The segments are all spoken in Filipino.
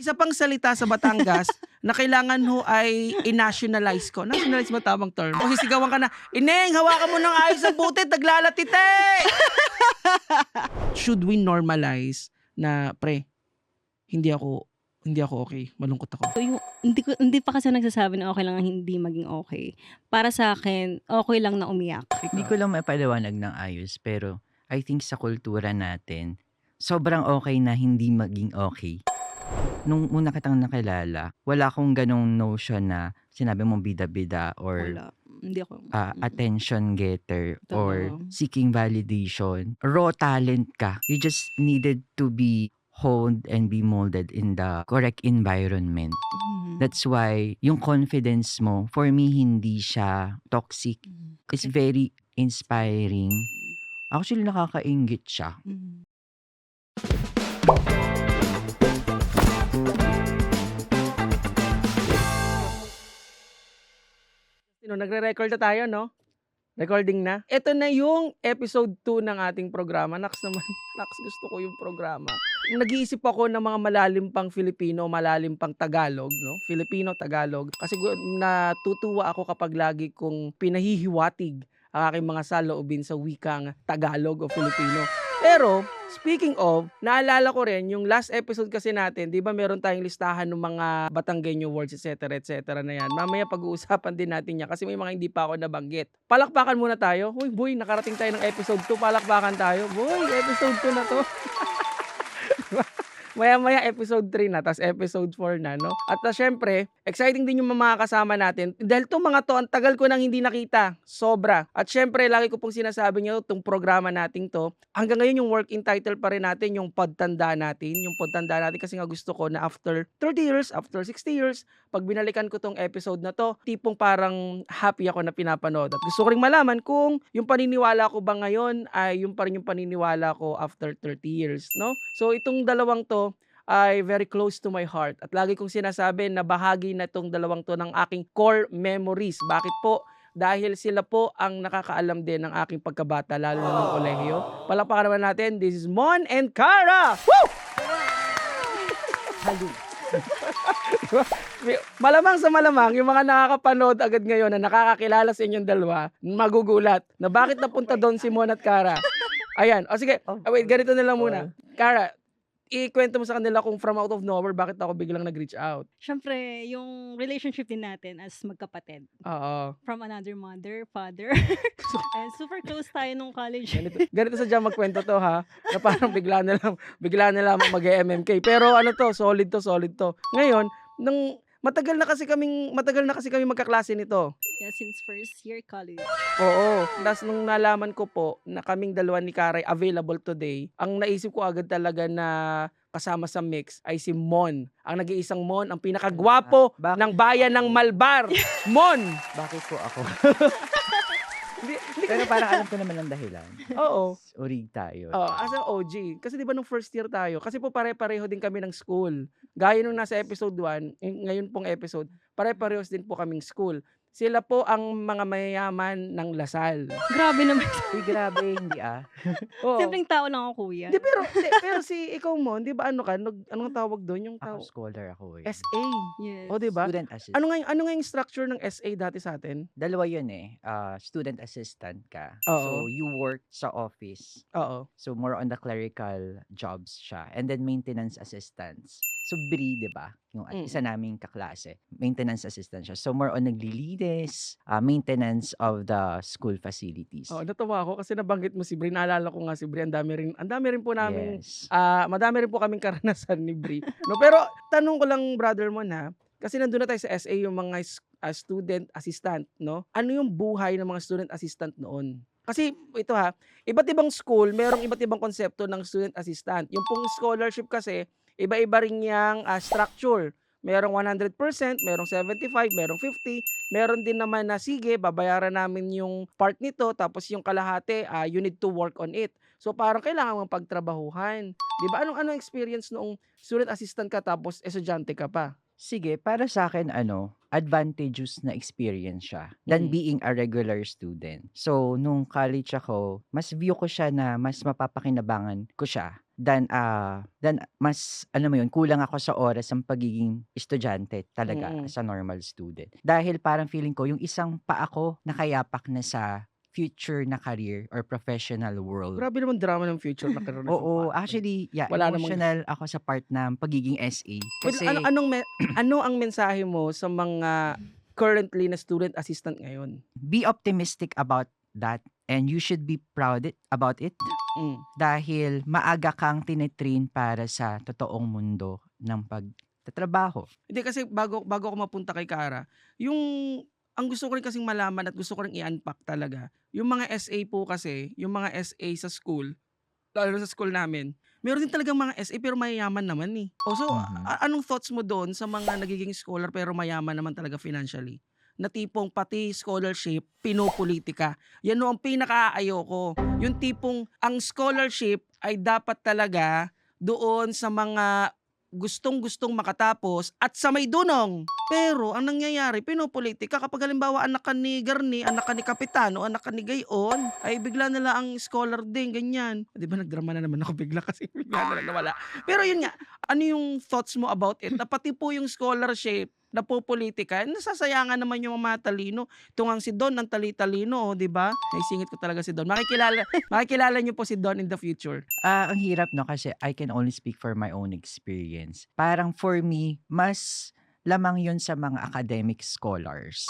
Isa pang salita sa Batangas na kailangan ho ay i-nationalize ko. Nationalize mo tamang term. O sisigawan ka na, Ineng, hawakan mo ng ayos ang butit, naglalatite! Should we normalize na, pre, hindi ako okay, malungkot ako. So, hindi pa kasi nagsasabi na okay lang ang hindi maging okay. Para sa akin, okay lang na umiyak. Hindi ko lang mapaliwanag ng ayos, pero I think sa kultura natin, sobrang okay na hindi maging okay. Nung una kitang nakilala, wala akong ganong notion na sinabi mong bida-bida or Wala. Hindi ako. attention getter or Totoo. seeking validation. Raw talent ka. You just needed to be honed and be molded in the correct environment. That's why yung confidence mo, for me, hindi siya toxic. It's very inspiring. Actually, nakakainggit siya. Nagre-record na tayo, no? Recording na. Ito na yung episode 2 ng ating programa. Naks naman, Naks, gusto ko yung programa. Nag-iisip ako ng mga malalim pang Filipino, malalim pang Tagalog, no? Filipino, Tagalog. Kasi natutuwa ako kapag lagi kong pinahihiwatig ang aking mga saloobin sa wikang Tagalog o Filipino. Pero, speaking of, naalala ko rin, yung last episode kasi natin, di ba meron tayong listahan ng mga Batanggenyo words, etc. na yan. Mamaya pag-uusapan din natin yan kasi may mga hindi pa ako nabanggit. Palakpakan muna tayo. Uy, boy, nakarating tayo ng episode 2. Palakpakan tayo. Boy, episode 2 na to. Maya-maya episode 3 na, tas episode 4 na, no? At syempre, exciting din yung mga kasama natin. Dahil itong mga to, ang tagal ko nang hindi nakita. Sobra. At syempre, lagi ko pong sinasabi nyo, itong programa natin to, hanggang ngayon yung working title pa rin natin, yung Podtanda natin. Yung Podtanda natin kasi nga gusto ko na after 30 years, after 60 years, pag binalikan ko tong episode na to, tipong parang happy ako na pinapanood. At gusto ko rin malaman kung yung paniniwala ko ba ngayon ay yung pa rin yung paniniwala ko after 30 years, no? So, itong dalawang to, ay very close to my heart. At lagi kong sinasabi na bahagi na itong dalawang to ng aking core memories. Bakit po? Dahil sila po ang nakakaalam din ng aking pagkabata, lalo na ng kolehiyo. Palakpakan naman natin, this is Mon and Cara! Woo! Halo. Malamang sa malamang, yung mga nakakapanood agad ngayon na nakakakilala sa inyong dalawa, magugulat na bakit napunta doon si Mon at Cara. Ayan, o sige, wait, ganito na lang muna. Cara, ikwento mo sa kanila kung from out of nowhere, bakit ako biglang nag-reach out? Siyempre, yung relationship din natin as magkapatid. Oo. From another mother, father. And super close tayo nung college. Ganito sadyang magkwento to, ha? Na parang bigla na lang mag-MMK. Pero ano to, solid to. Ngayon, matagal na kasi kami magkaklase nito. Yeah, since first year college. Oo. Tapos nung nalaman ko po na kaming dalawa ni Karay available today, ang naisip ko agad talaga na kasama sa mix ay si Mon. Ang nag-iisang Mon, ang pinakagwapo ng bayan ng Malbar. Mon! Bakit po ako? Hindi Pero parang alam ko naman ang dahilan. Oo. Urig tayo. As an OG. Kasi di ba nung first year tayo, kasi po pare-pareho din kami ng school. Gaya nung nasa episode 1, ngayon pong episode, pare-parehos din po kaming school. Sila po ang mga mayayaman ng Lasal. Grabe naman. Uy, grabe, hindi Oo. Simpleng tao lang ako, kuya. Pero si ikaw mo, di ba anong tawag doon? Yung Ako scholar ako eh. SA. Yes. O di ba? Student assistant. Ano nga yung structure ng SA dati sa atin? Dalawa yun eh. Student assistant ka. Oo. So, you work sa office. Oo. So, more on the clerical jobs siya. And then, maintenance assistants. So, BRI, di ba? Yung isa naming kaklase. Maintenance assistant siya. So, more on naglilinis, maintenance of the school facilities. Oh, natawa ako kasi nabanggit mo si Bri. Naalala ko nga si Bri. Ang dami rin po namin, Yes. madami rin po kaming karanasan ni Bri. No, pero tanong ko lang, brother mo na, kasi nandun na tayo sa SA yung mga student assistant, no? Ano yung buhay ng mga student assistant noon? Kasi ito ha, iba't ibang school, merong iba't ibang konsepto ng student assistant. Yung pong scholarship kasi, iba-iba rin yung structure. Merong 100%, merong 75%, merong 50%, meron din naman na sige, babayaran namin yung part nito, tapos yung kalahati, you need to work on it. So parang kailangan mong pagtrabahuhan. 'Di ba? Anong experience noong student assistant ka tapos estudyante ka pa? Sige, para sa akin, advantageous na experience siya than being a regular student. So, nung college ako, mas view ko siya na mas mapapakinabangan ko siya than mas, alam mo yun, kulang ako sa oras ng pagiging estudyante talaga Mm. as a normal student. Dahil parang feeling ko, yung isang pa ako nakayapak na sa future na career or professional world. Grabe naman drama ng future na career na Oo, papasok. actually, yeah, Wala namang emotional ako sa part ng pagiging SA. Wait, Kasi, ano ang mensahe mo sa mga currently na student assistant ngayon? be optimistic about that and you should be about it Mm. dahil maaga kang tinitrain para sa totoong mundo ng pagtatrabaho. Hindi kasi bago ako mapunta kay Kara, ang gusto ko rin kasing malaman at gusto ko rin i-unpack talaga, yung mga SA po kasi, yung mga SA sa school, lalo na sa school namin, meron din talagang mga SA pero mayayaman naman eh. So, Mhm. anong thoughts mo doon sa mga nagiging scholar pero mayaman naman talaga financially? Na tipong pati scholarship, pinopolitika. Yan o ang pinaka-ayoko. Yung tipong ang scholarship ay dapat talaga doon sa mga gustong-gustong makatapos at sa may dunong. Pero ang nangyayari, pinopolitika kapag halimbawa anak ka ni Garni, anak ka ni Kapitan o anak ka ni Gayon, ay bigla nila ang scholar din, ganyan. Di ba nagdrama na naman ako bigla kasi bigla na nawala. Pero yun nga, ano yung thoughts mo about it? Na pati po yung scholarship na po politika, nasasayangan naman yung mga talino. Ito nga si Don, ang tali-talino, di ba? Naisingit ko talaga si Don. Makikilala niyo po si Don in the future. Ang hirap no kasi I can only speak for my own experience. Parang for me, mas lamang yun sa mga academic scholars.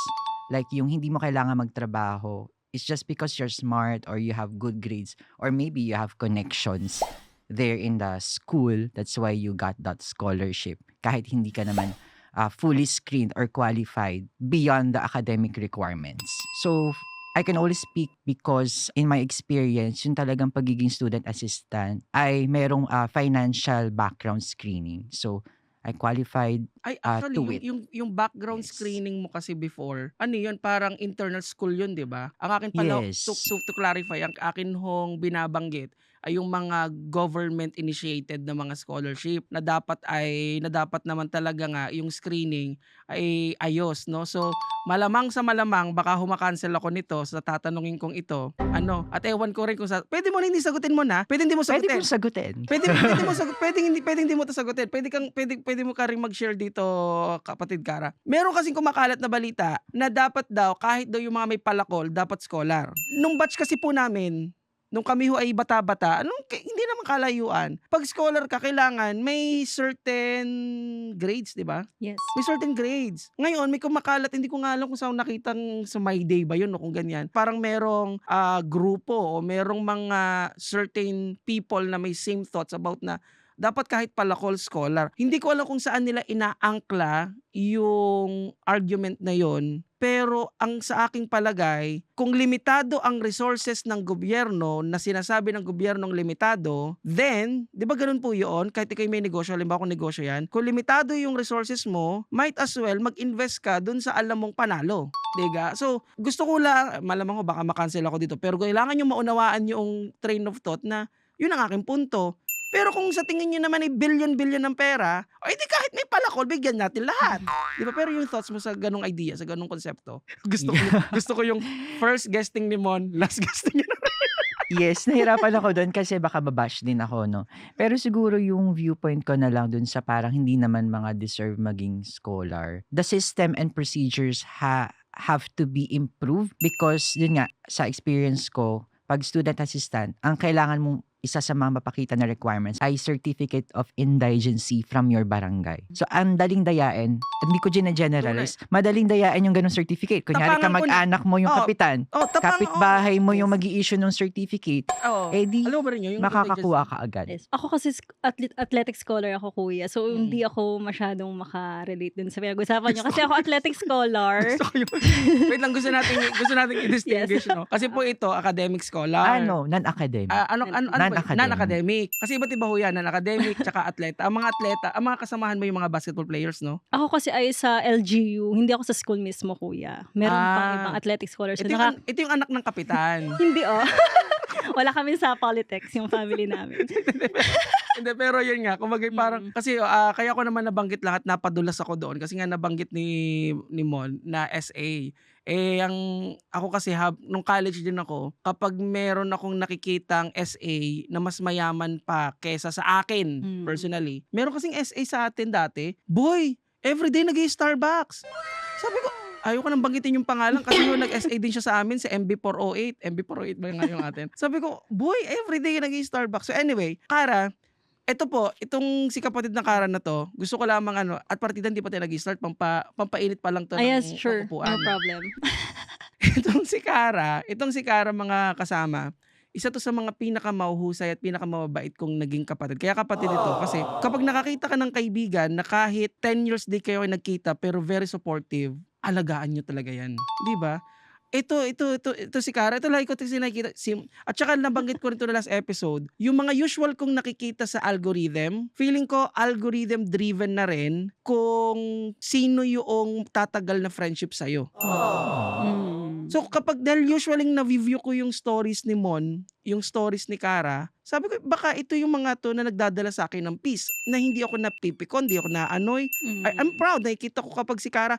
Like yung hindi mo kailangan magtrabaho, it's just because you're smart or you have good grades or maybe you have connections there in the school. That's why you got that scholarship. Kahit hindi ka naman fully screened or qualified beyond the academic requirements. So, I can only speak because in my experience, yung talagang pagiging student assistant ay merong financial background screening. So, I qualified Ay, to actually, it. yung background Yes. screening mo kasi before, ano yun, parang internal school yun, di ba? Ang akin pala, Yes. to clarify, ang akin hong binabanggit ay yung mga government initiated na mga scholarship na dapat naman talaga nga yung screening ay ayos, no? So, malamang sa malamang baka humakancel ako nito sa tatanungin kong ito. At ewan ko rin kung pwede mo na hindi sagutin mo na, pwede hindi mo Pwede sagutin. kong sagutin. Pwede mo pwede hindi mo 'to sagutin. Pwede mo ka ring mag-share dito, kapatid Kara. Meron kasing kumakalat na balita na dapat daw kahit daw yung mga may palakol dapat scholar. Nung batch kasi po namin, nung kami ho ay bata-bata, hindi naman kalayuan. Pag scholar ka, kailangan may certain grades, di ba? Yes. May certain grades. Ngayon, may kumakalat, hindi ko nga alam kung saan nakitang sa My Day ba yun o kung ganyan. Parang merong grupo o merong mga certain people na may same thoughts about na dapat kahit palakol scholar. Hindi ko alam kung saan nila inaangkla yung argument na yon. Pero ang sa aking palagay, kung limitado ang resources ng gobyerno na sinasabi ng gobyernong limitado, then, di ba ganun po yun? Kahit ikaw may negosyo, halimbawa kung negosyo yan, kung limitado yung resources mo, might as well mag-invest ka dun sa alam mong panalo. Diga? So, gusto ko lang, malamang ko baka makancel ako dito, pero kailangan yung maunawaan yung train of thought na yun ang aking punto. Pero kung sa tingin nyo naman ay billion ng pera, o edi kahit may palakol, bigyan natin lahat. Di ba? Pero yung thoughts mo sa ganung idea, sa ganung konsepto, gusto ko yung first guesting ni Mon, last guesting niya. Yes, nahirapan ako doon kasi baka babash din ako, no? Pero siguro yung viewpoint ko na lang doon sa parang hindi naman mga deserve maging scholar. The system and procedures have to be improved because, yun nga, sa experience ko, pag student assistant, ang kailangan mong isa sa mga mapakita na requirements ay certificate of indigency from your barangay. So, ang daling dayain, hindi ko generalize, madaling dayain yung ganong certificate. Kunyari Tapangan ko na. kamag-anak mo yung kapitan, kapitbahay mo yung mag-i-issue ng certificate, di alam mo ba rin yun? Yung makakakuha ka agad. Yes. Ako kasi athletic scholar ako, kuya. So, hindi ako masyadong makarelate dun sa pinag-usapan niyo. Kasi ako athletic scholar. Gusto ko yun. Wait lang, gusto natin i-distinguish, no? Kasi po ito, academic scholar. Non-academic. Non-academic. Kasi iba't iba ho yan, non-academic, tsaka atleta. Ang mga kasamahan mo yung mga basketball players, no? Ako kasi ay sa LGU, hindi ako sa school mismo, kuya. Meron pang ibang athletic scholars. Ito yung anak ng kapitan. Hindi, Wala kami sa politics, yung family namin. Hindi, pero yun nga, kumbaga parang, kasi kaya ko naman nabanggit lahat, napadulas ako doon kasi nga nabanggit ni Mon na SA. Ako kasi nung college din ako, kapag meron akong nakikitang SA na mas mayaman pa kesa sa akin, personally. Meron kasing SA sa atin dati, boy, everyday nag-Starbucks. Sabi ko, ayoko nang banggitin yung pangalan kasi yung nag-SA din siya sa amin, si MB408. MB408 ba nga yung atin? Sabi ko, boy, everyday nag-Starbucks. So anyway, Kara, itong si kapatid na Kara na to, gusto ko lamang at partida hindi pa tayo nag-start, pampainit pa lang to Yes, ng sure. upuan. No problem. itong si Kara mga kasama, isa to sa mga pinakamahuhusay at pinakamababait kong naging kapatid. Kaya kapatid ito kasi kapag nakakita ka ng kaibigan na kahit 10 years di kayo nagkita pero very supportive, alagaan nyo talaga yan. Di ba? Ito si Kara, ito lagi ko nakikita. At saka nabanggit ko rin ito na last episode, yung mga usual kong nakikita sa algorithm, feeling ko algorithm driven na rin kung sino yung tatagal na friendship sa'yo. So kapag dahil usually na-view ko yung stories ni Mon, yung stories ni Kara, sabi ko baka ito yung mga to na nagdadala sa akin ng peace, na hindi ako napipikon, hindi ako na-annoy. I'm proud, nakikita ko kapag si Kara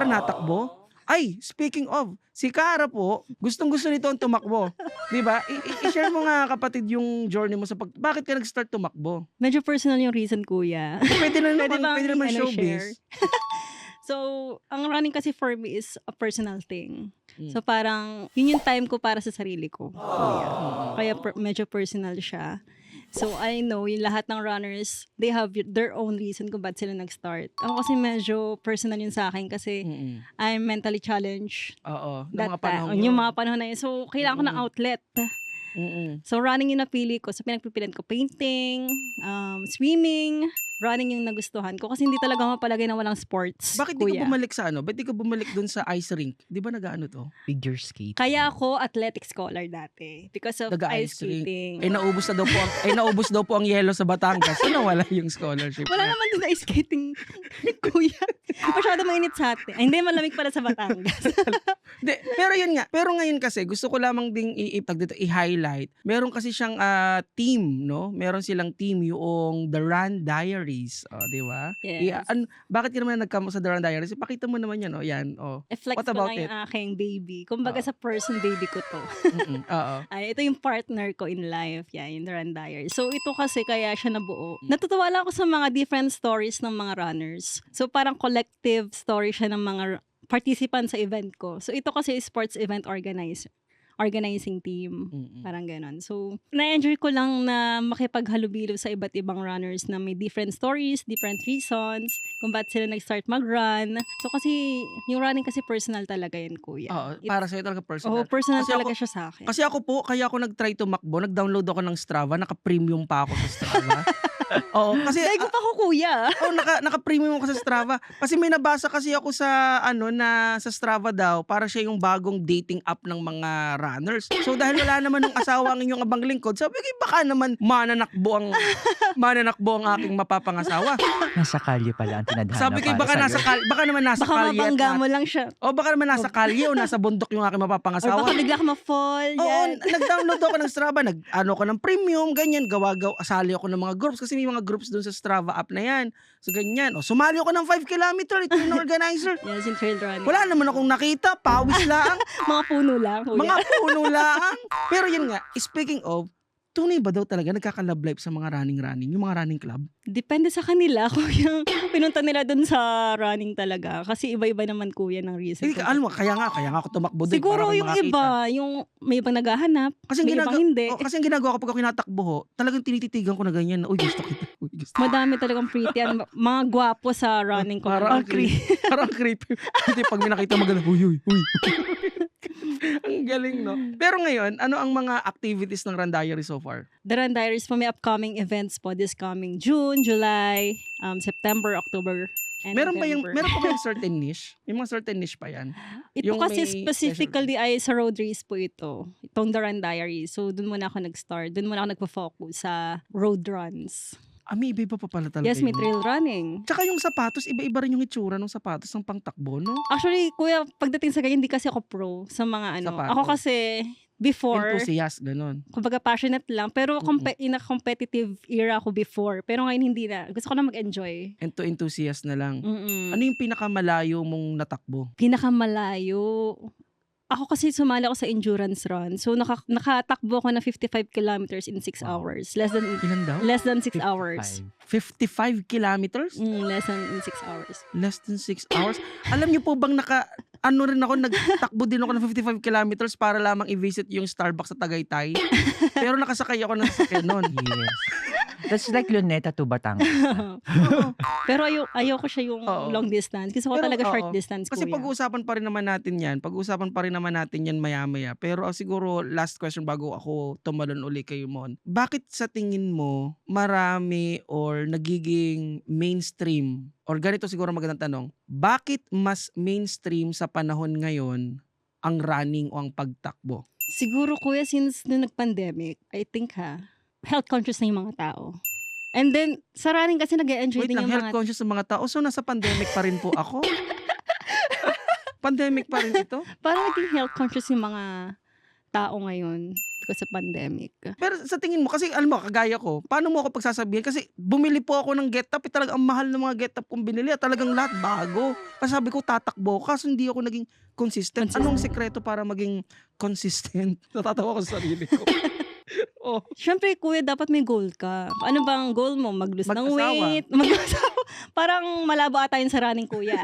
natakbo. Ay, speaking of, si Kara po, gustong-gusto nito ang tumakbo. 'Di ba? I-share mo nga kapatid yung journey mo sa bakit ka nag-start tumakbo? Medyo personal yung reason, kuya. Pwede naman showbiz. So, ang running kasi for me is a personal thing. So, parang, yun yung time ko para sa sarili ko. Kuya. Kaya medyo personal siya. So, I know, yung lahat ng runners, they have their own reason kung ba't sila nag-start. Ako kasi medyo personal yun sa akin kasi I'm mentally challenged. Oo. Yung mga panahon na yun. So, kailangan ko ng outlet. So, running yung napili ko. So, pinagpipilan ko painting, swimming, running yung nagustuhan ko. Kasi hindi talaga mapalagay na walang sports. Bakit di ka bumalik sa Ba't di ka bumalik dun sa ice rink? Di ba nag-ano to? Figure skate. Kaya ako athletic scholar dati. Because of ice skating. Naubos daw po ang yelo sa Batangas. So, nawala yung scholarship. Wala naman din ice skating, kuya. Masyado mainit sa atin. Ay, hindi, malamig pala sa Batangas. Pero yun nga. Pero ngayon kasi, gusto ko lamang ding i-highlight. Meron kasi siyang team, no? Meron silang team, yung The Run Diaries. Di ba? Yes. Bakit ka naman nagkamo sa The Run Diaries? Pakita mo naman yan, yan. I-flex What ko about lang yung aking baby. Kumbaga sa person baby ko to. Oo. Ay, ito yung partner ko in life. Yung The Run Diaries. So, ito kasi kaya siya nabuo. Natutuwa lang ako sa mga different stories ng mga runners. So, parang collective story siya ng mga participants sa event ko. So, ito kasi sports event organizing team. Parang ganon. So, na-enjoy ko lang na makipaghalubilo sa iba't ibang runners na may different stories, different reasons, kung ba't sila nag-start mag-run. So, kasi, yung running kasi personal talaga yan, kuya. Oo, para sa'yo talaga personal. Oo, personal Kasi talaga siya sa akin. Kasi ako po, kaya ako nag-try tumakbo, nag-download ako ng Strava, naka-premium pa ako sa Strava. Oo, kasi Dahil ko pa ko, kuya. naka-premium ako sa Strava. Kasi may nabasa kasi ako sa na sa Strava daw, para siya yung bagong dating app ng mga runners. So dahil wala naman ng asawa ang inyong abang lingkod, sabi ko baka naman mananakbo ang aking mapapangasawa. Nasa kalye pala ang tinadhana. Sabi ko baka naman nasa Baka kalye. mabangga mo lang siya. O baka naman nasa kalye o nasa bundok yung aking Or mapapangasawa. baka bigla ka ma-fall. Oo, Yan. nag-download ako ng Strava, ko ng premium, ganyan, asali ako ng mga groups kasi may mga groups doon sa Strava app na yan. So ganyan. O sumali ako ng 5 kilometer, ito yung organizer. Yes, in trail running. Wala naman akong nakita, pawis lang. Mga puno lang, kuya. Mga puno lang. Pero yun nga, speaking of, tunay ba daw talaga nagkaka-love life sa mga running, yung mga running club? Depende sa kanila, kuya. Pinunta nila dun sa running talaga. Kasi iba-iba naman, kuya, ng reason. Alam mo, kaya nga ako tumakbo doon. Siguro yung iba, yung may ibang naghahanap, kasi may ibang hindi. Kasi ang ginagawa ko pag ako kinatakbo ho, talagang tinititigan ko na ganyan. Uy, gusto kita. Madami talagang pretty. Mga gwapo sa running ko. Parang creepy. Kasi pag may nakita maganda, uy. Ang galing, no? Pero ngayon, ano ang mga activities ng Run Diary so far? The Run Diaries po, may upcoming events po this coming June, July, September, October, and Meron pa November. yung certain niche? May mga certain niche pa yan? Ito yung kasi may specifically ay sa road race po ito. Itong The Run Diaries. So, dun muna ako nag-start. Dun muna ako nagpo-focus sa road runs. May iba pa pala talaga. Yes, may yun. trail running. Tsaka yung sapatos, iba-iba rin yung itsura ng sapatos ng pangtakbo, no? Actually, kuya, pagdating sa ganyan, hindi kasi ako pro sa mga ano. Sapatos. Ako kasi, before, Enthusiast, ganun. kumbaga passionate lang. Pero in a competitive era ako before. Pero ngayon hindi na. Gusto ko na mag-enjoy. Enthusiast na lang. Mm-mm. Ano yung pinakamalayo mong natakbo? Pinakamalayo. Ako kasi sumali ako sa endurance run. So nakatakbo ako na 55 kilometers in 6 Wow. hours. Ilan daw? Less than 6 hours. 55 kilometers? Less than in 6 hours. Less than 6 hours? Alam niyo po bang nagtakbo din ako ng 55 kilometers para lamang i-visit yung Starbucks sa Tagaytay? Pero nakasakay ako ng sasakyan nun. Yes. That's like Luneta to Batangas. Pero ayoko siya yung Oo. long distance. Gusto ko Pero, talaga oo. short distance, Kasi kuya. pag-uusapan pa rin naman natin yan maya-maya. Pero siguro last question bago ako tumalon uli kay Mon. Bakit sa tingin mo marami or nagiging mainstream, or ganito siguro magandang tanong, bakit mas mainstream sa panahon ngayon ang running o ang pagtakbo? Siguro kuya, since nung nag-pandemic, I think health conscious na yung mga tao. And then, sa running kasi nag-e-enjoy Wait din lang, yung health mga... conscious sa mga tao. So nasa pandemic pa rin po ako? Pandemic pa rin ito? Parang naging health conscious yung mga tao ngayon because sa pandemic. Pero sa tingin mo, kasi alam mo, kagaya ko, paano mo ako pagsasabihin? Kasi bumili po ako ng get-up, talagang ang mahal ng mga get-up kong binili. At talagang lahat bago. Kasi sabi ko, tatakbo ko. Kaso hindi ako naging consistent. Anong sekreto para maging consistent? Natatawa ko sa sarili ko. Oh, Siyempre, kuya, dapat may goal ka. Ano bang goal mo? Mag-lose ng Mag-asawa. weight? Mag-asawa. Parang malabo ata yun sa running, kuya.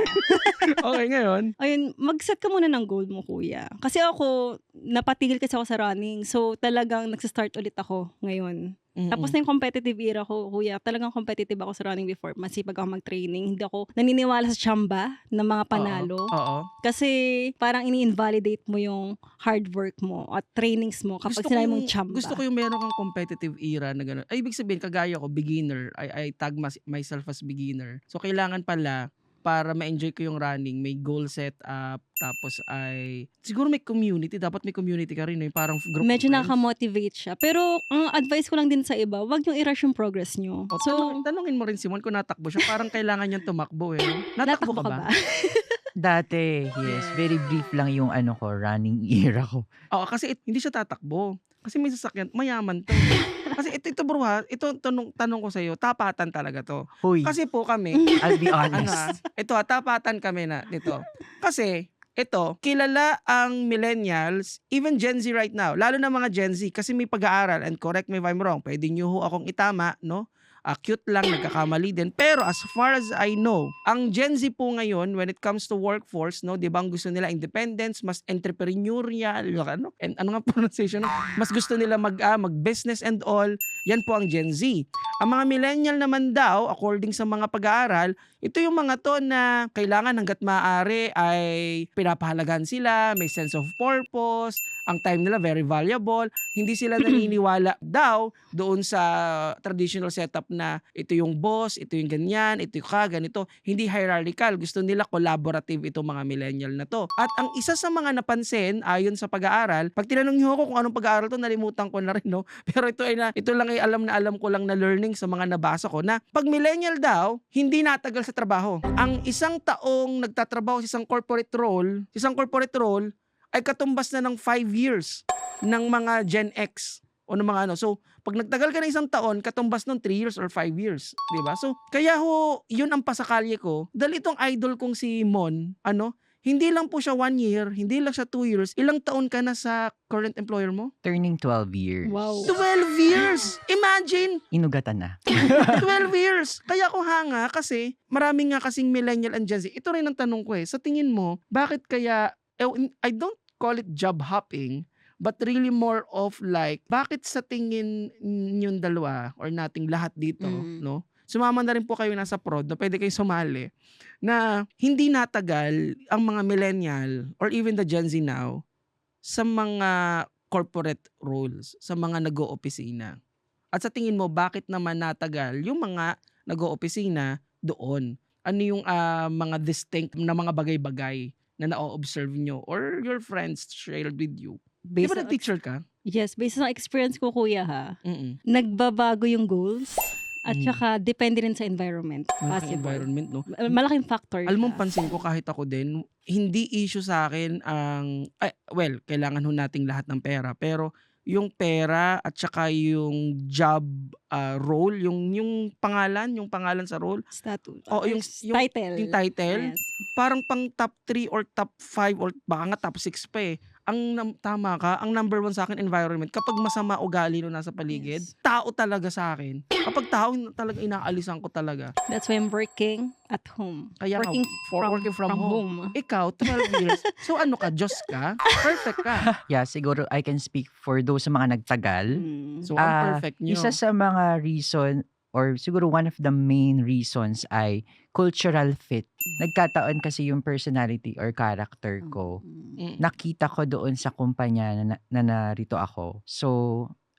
okay, ngayon. Ayun, mag-set ka muna ng goal mo, kuya. Kasi ako, napatigil kasi ako sa running. So, talagang nagsistart ulit ako ngayon. Tapos na yung competitive era ko, kuya. Talagang competitive ako sa running before. Masipag ako mag-training. Hindi ako naniniwala sa tsamba ng mga panalo. Oo. Kasi parang ini-invalidate mo yung hard work mo at trainings mo kapag sinabi mong tsamba. Gusto ko yung meron kang competitive era na gano'n. Ay, ibig sabihin, kagaya ko, beginner. I tag myself as beginner. So, kailangan pala, para ma-enjoy ko yung running, may goal set up, tapos siguro may community, dapat may community ka rin, yung parang group Medyo of friends. nakaka-motivate siya. Pero ang advice ko lang din sa iba, wag yung i-rush yung progress nyo. O, So, tanungin mo rin si Mon kung natakbo siya, parang kailangan niyang tumakbo eh. No? Natakbo ka ba? Dati, yes. Very brief lang yung running era ko. Oo, kasi hindi siya tatakbo. Kasi may sasakyan, mayaman to. Kasi ito bro ha, ito tanong ko sa iyo, tapatan talaga to. Hoy, Kasi po kami, I'll be ano ha, honest. ito ha, tapatan kami na nito. Kasi ito, kilala ang millennials, even Gen Z right now, lalo na mga Gen Z, kasi may pag-aaral, and correct me if I'm wrong, pwede nyo ho akong itama, no? Cute lang, nagkakamali din. Pero as far as I know, ang Gen Z po ngayon, when it comes to workforce, no, di ba ang gusto nila independence, mas entrepreneurial, ano, and ano nga pronunciation, mas gusto nila mag-business and all, yan po ang Gen Z. Ang mga millennial naman daw, according sa mga pag-aaral, ito yung mga to na kailangan hanggat maaari ay pinapahalagan sila, may sense of purpose, ang time nila very valuable, hindi sila naniniwala daw doon sa traditional setup na ito yung boss, ito yung ganyan, ito yung ganito, hindi hierarchical, gusto nila collaborative itong mga millennial na to. At ang isa sa mga napansin ayon sa pag-aaral, pag tinanong niyo ako kung anong pag-aaral to, nalimutan ko na rin, no? Pero ito lang ay alam ko lang na learning sa mga nabasa ko na pag millennial daw, hindi natagal sa trabaho. Ang isang taong nagtatrabaho sa isang corporate role ay katumbas na ng 5 years ng mga Gen X o ng mga ano. So, pag nagtagal ka ng isang taon, katumbas ng 3 years or 5 years. Diba? So, kaya ho, yun ang pasakalye ko. Dahil itong idol kong si Mon, hindi lang po siya 1 year, hindi lang siya 2 years. Ilang taon ka na sa current employer mo? Turning 12 years. Wow. 12 years! Imagine! Inugatan na. 12 years! Kaya ko hanga kasi marami nga kasing millennial and Gen Z. Ito rin ang tanong ko Sa tingin mo, bakit kaya, I don't call it job hopping, but really more of like, bakit sa tingin yung dalawa or nating lahat dito, no? Sumama na rin po kayo nasa prod na pwede kayo sumali na hindi natagal ang mga millennial or even the Gen Z now sa mga corporate roles, sa mga nag-oopisina. At sa tingin mo, bakit naman natagal yung mga nag-oopisina doon? Ano yung mga distinct na mga bagay-bagay na na-observe nyo or your friends shared with you? Di ba nag-teacher ka? Yes, based on experience ko, kuya, Mm-mm. nagbabago yung goals. At saka, depende rin sa environment. Malaking Possible. environment, no? Malaking factor Alam mo, siya. pansin ko kahit ako din, hindi issue sa akin kailangan ho nating lahat ng pera. Pero yung pera at saka yung job role, yung pangalan sa role, Status. yung Title. title, Yes. parang pang top 3 or top 5 or baka nga top 6 pa eh. Tama ka, ang number 1 sa akin, environment. Kapag masama ugali no nasa paligid, Yes. tao talaga sa akin. Kapag tao, talaga inaalisan ko talaga. That's why I'm working at home. Kaya nga, working from home. Ikaw, 12 years. So ano ka, Diyos ka? Perfect ka. Yeah, siguro I can speak for those sa mga nagtagal. So ang perfect nyo. Isa sa mga reason or siguro one of the main reasons ay cultural fit. Nagkataon kasi yung personality or character ko. Nakita ko doon sa kumpanya na narito ako. So,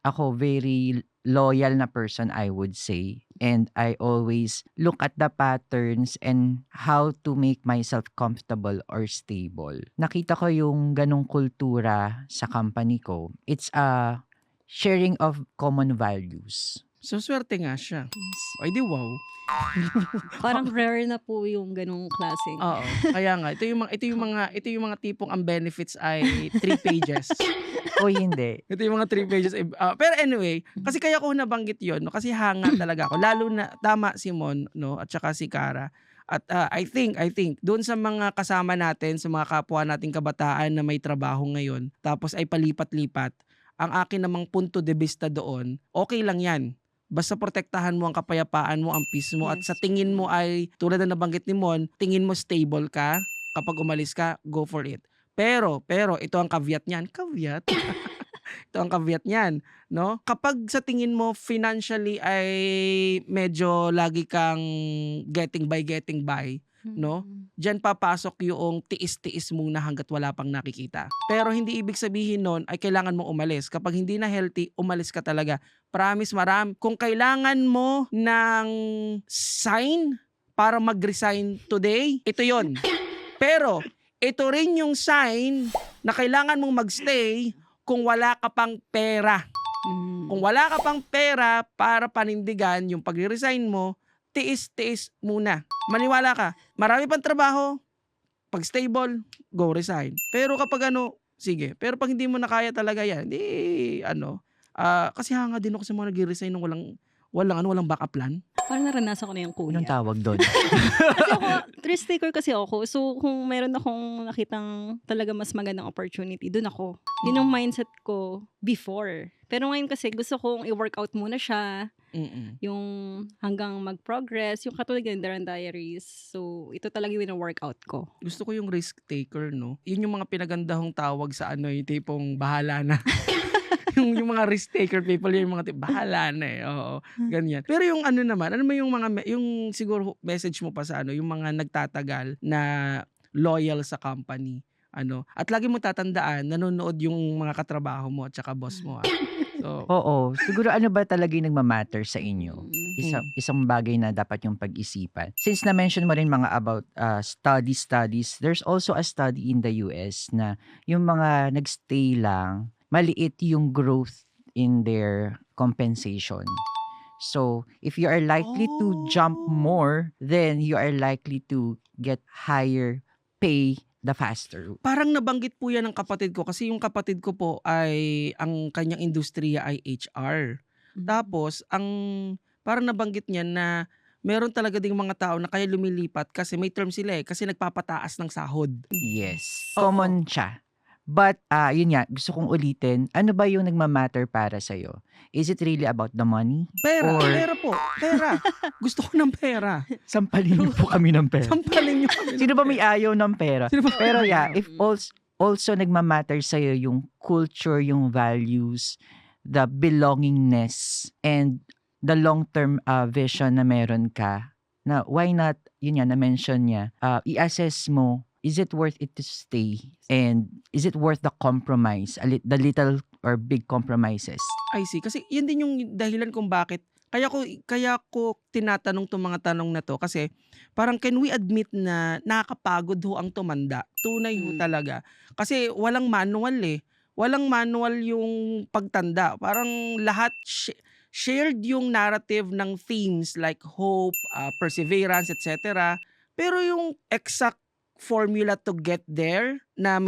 ako very loyal na person, I would say. And I always look at the patterns and how to make myself comfortable or stable. Nakita ko yung ganong kultura sa company ko. It's a sharing of common values. So swerte nga siya. Ay di wow. Parang rare na po yung ganung klaseng. Oo. Kaya nga, ito yung mga tipong ang benefits ay 3 pages. O hindi. Ito yung mga 3 pages. Pero anyway, kasi kaya ko nabanggit 'yon, no, kasi hanga talaga ako. Lalo na tama si Mon, no, at saka si Cara. At I think doon sa mga kasama natin, sa mga kapwa nating kabataan na may trabaho ngayon, tapos ay palipat-lipat, ang akin namang punto de vista doon, okay lang 'yan. Basta protektahan mo ang kapayapaan mo, ang peace mo, at sa tingin mo ay, tulad na nabanggit ni Mon, tingin mo stable ka, kapag umalis ka, go for it. Pero, ito ang caveat niyan. Caveat? Ito ang caveat niyan, no? Kapag sa tingin mo financially ay medyo lagi kang getting by, no? Diyan papasok yung tiis-tiis muna hanggat wala pang nakikita. Pero hindi ibig sabihin nun ay kailangan mo umalis. Kapag hindi na healthy, umalis ka talaga. Promise, kung kailangan mo ng sign para mag-resign today, ito yon. Pero ito rin yung sign na kailangan mong magstay kung wala ka pang pera. Kung wala ka pang pera para panindigan yung pag-resign mo, tiis-tiis muna. Maniwala ka, marami pang trabaho, pag stable, go resign. Pero kapag sige. Pero pag hindi mo na kaya talaga yan, kasi hanga din ako sa mga nag-resign ng walang backup plan. Parang naranasan ko na yung kuya. Anong tawag doon? Kasi ako, risk taker kasi ako. So, kung meron akong nakitang talaga mas magandang opportunity, dun ako. Yun yung mindset ko before. Pero ngayon kasi gusto kong i-workout muna siya. Yung hanggang mag-progress. Yung katulad ng Daran Diaries. So, ito talaga yung workout ko. Gusto ko yung risk taker, no? Yun yung mga pinagandahong tawag sa yung tipong bahala na. yung mga risk taker people, yung mga bahala na eh. Oo, ganyan. Pero yung naman, yung siguro message mo pa sa yung mga nagtatagal na loyal sa company. At lagi mo tatandaan, nanonood yung mga katrabaho mo at saka boss mo. So, Oo. Siguro ano ba talaga yung nagmamatter sa inyo? Isang bagay na dapat yung pag-isipan. Since na-mention mo rin mga about studies, there's also a study in the US na yung mga nagstay lang, maliit yung growth in their compensation. So, if you are likely to jump more, then you are likely to get higher pay the faster. Parang nabanggit po yan ng kapatid ko kasi yung kapatid ko po ay ang kanyang industriya ay HR. Tapos, parang nabanggit niya na meron talaga ding mga tao na kaya lumilipat kasi may term sila kasi nagpapataas ng sahod. Yes. Common siya. But, yun nga, gusto kong ulitin, ano ba yung nagmamatter para sa'yo? Is it really about the money? Pera Or- pera. Gusto ko ng pera. Sampalin niyo po kami ng pera. Sampalin niyo kami. Sino ba may ayaw ng pera? Sino ba Pero may yeah, if also nagmamatter sa'yo yung culture, yung values, the belongingness, and the long-term vision na meron ka, na why not, yun nga, na-mention niya, i-assess mo, is it worth it to stay? And is it worth the compromise? The little or big compromises? I see. Kasi yun din yung dahilan kung bakit kaya ko tinatanong tong mga tanong na to kasi parang can we admit na nakakapagod ho ang tumanda? Tunay ho talaga. Kasi walang manual eh. Walang manual yung pagtanda. Parang lahat shared yung narrative ng themes like hope, perseverance, etc. Pero yung exact formula to get there na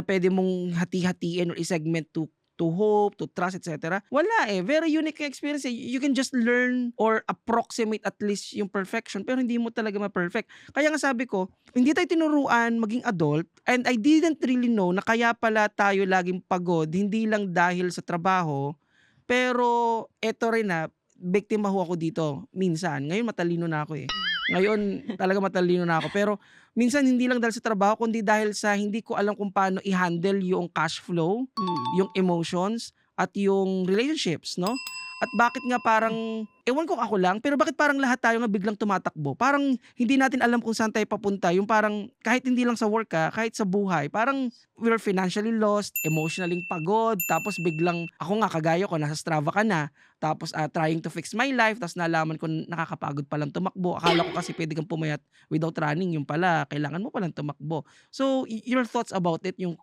pwede mong hati-hatiin or i-segment to hope, to trust, etc. Wala eh. Very unique experience eh. You can just learn or approximate at least yung perfection pero hindi mo talaga ma-perfect. Kaya nga sabi ko, hindi tayo tinuruan maging adult and I didn't really know na kaya pala tayo laging pagod, hindi lang dahil sa trabaho, pero eto rin na, biktima ho ako dito minsan. Ngayon matalino na ako eh. Ngayon talaga matalino na ako. Pero minsan hindi lang dahil sa trabaho, kundi dahil sa hindi ko alam kung paano i-handle yung cash flow, yung emotions, at yung relationships, no? At bakit nga parang, ewan ko ako lang, pero bakit parang lahat tayo nga biglang tumatakbo? Parang hindi natin alam kung saan tayo papunta. Yung parang kahit hindi lang sa work kahit sa buhay, parang we're financially lost, emotionally pagod, tapos biglang, ako nga kagaya ko, nasa Strava ka na, tapos trying to fix my life, tapos nalaman ko nakakapagod palang tumakbo. Akala ko kasi pwede kang pumayat without running, yung pala, kailangan mo palang tumakbo. So, your thoughts about it, yung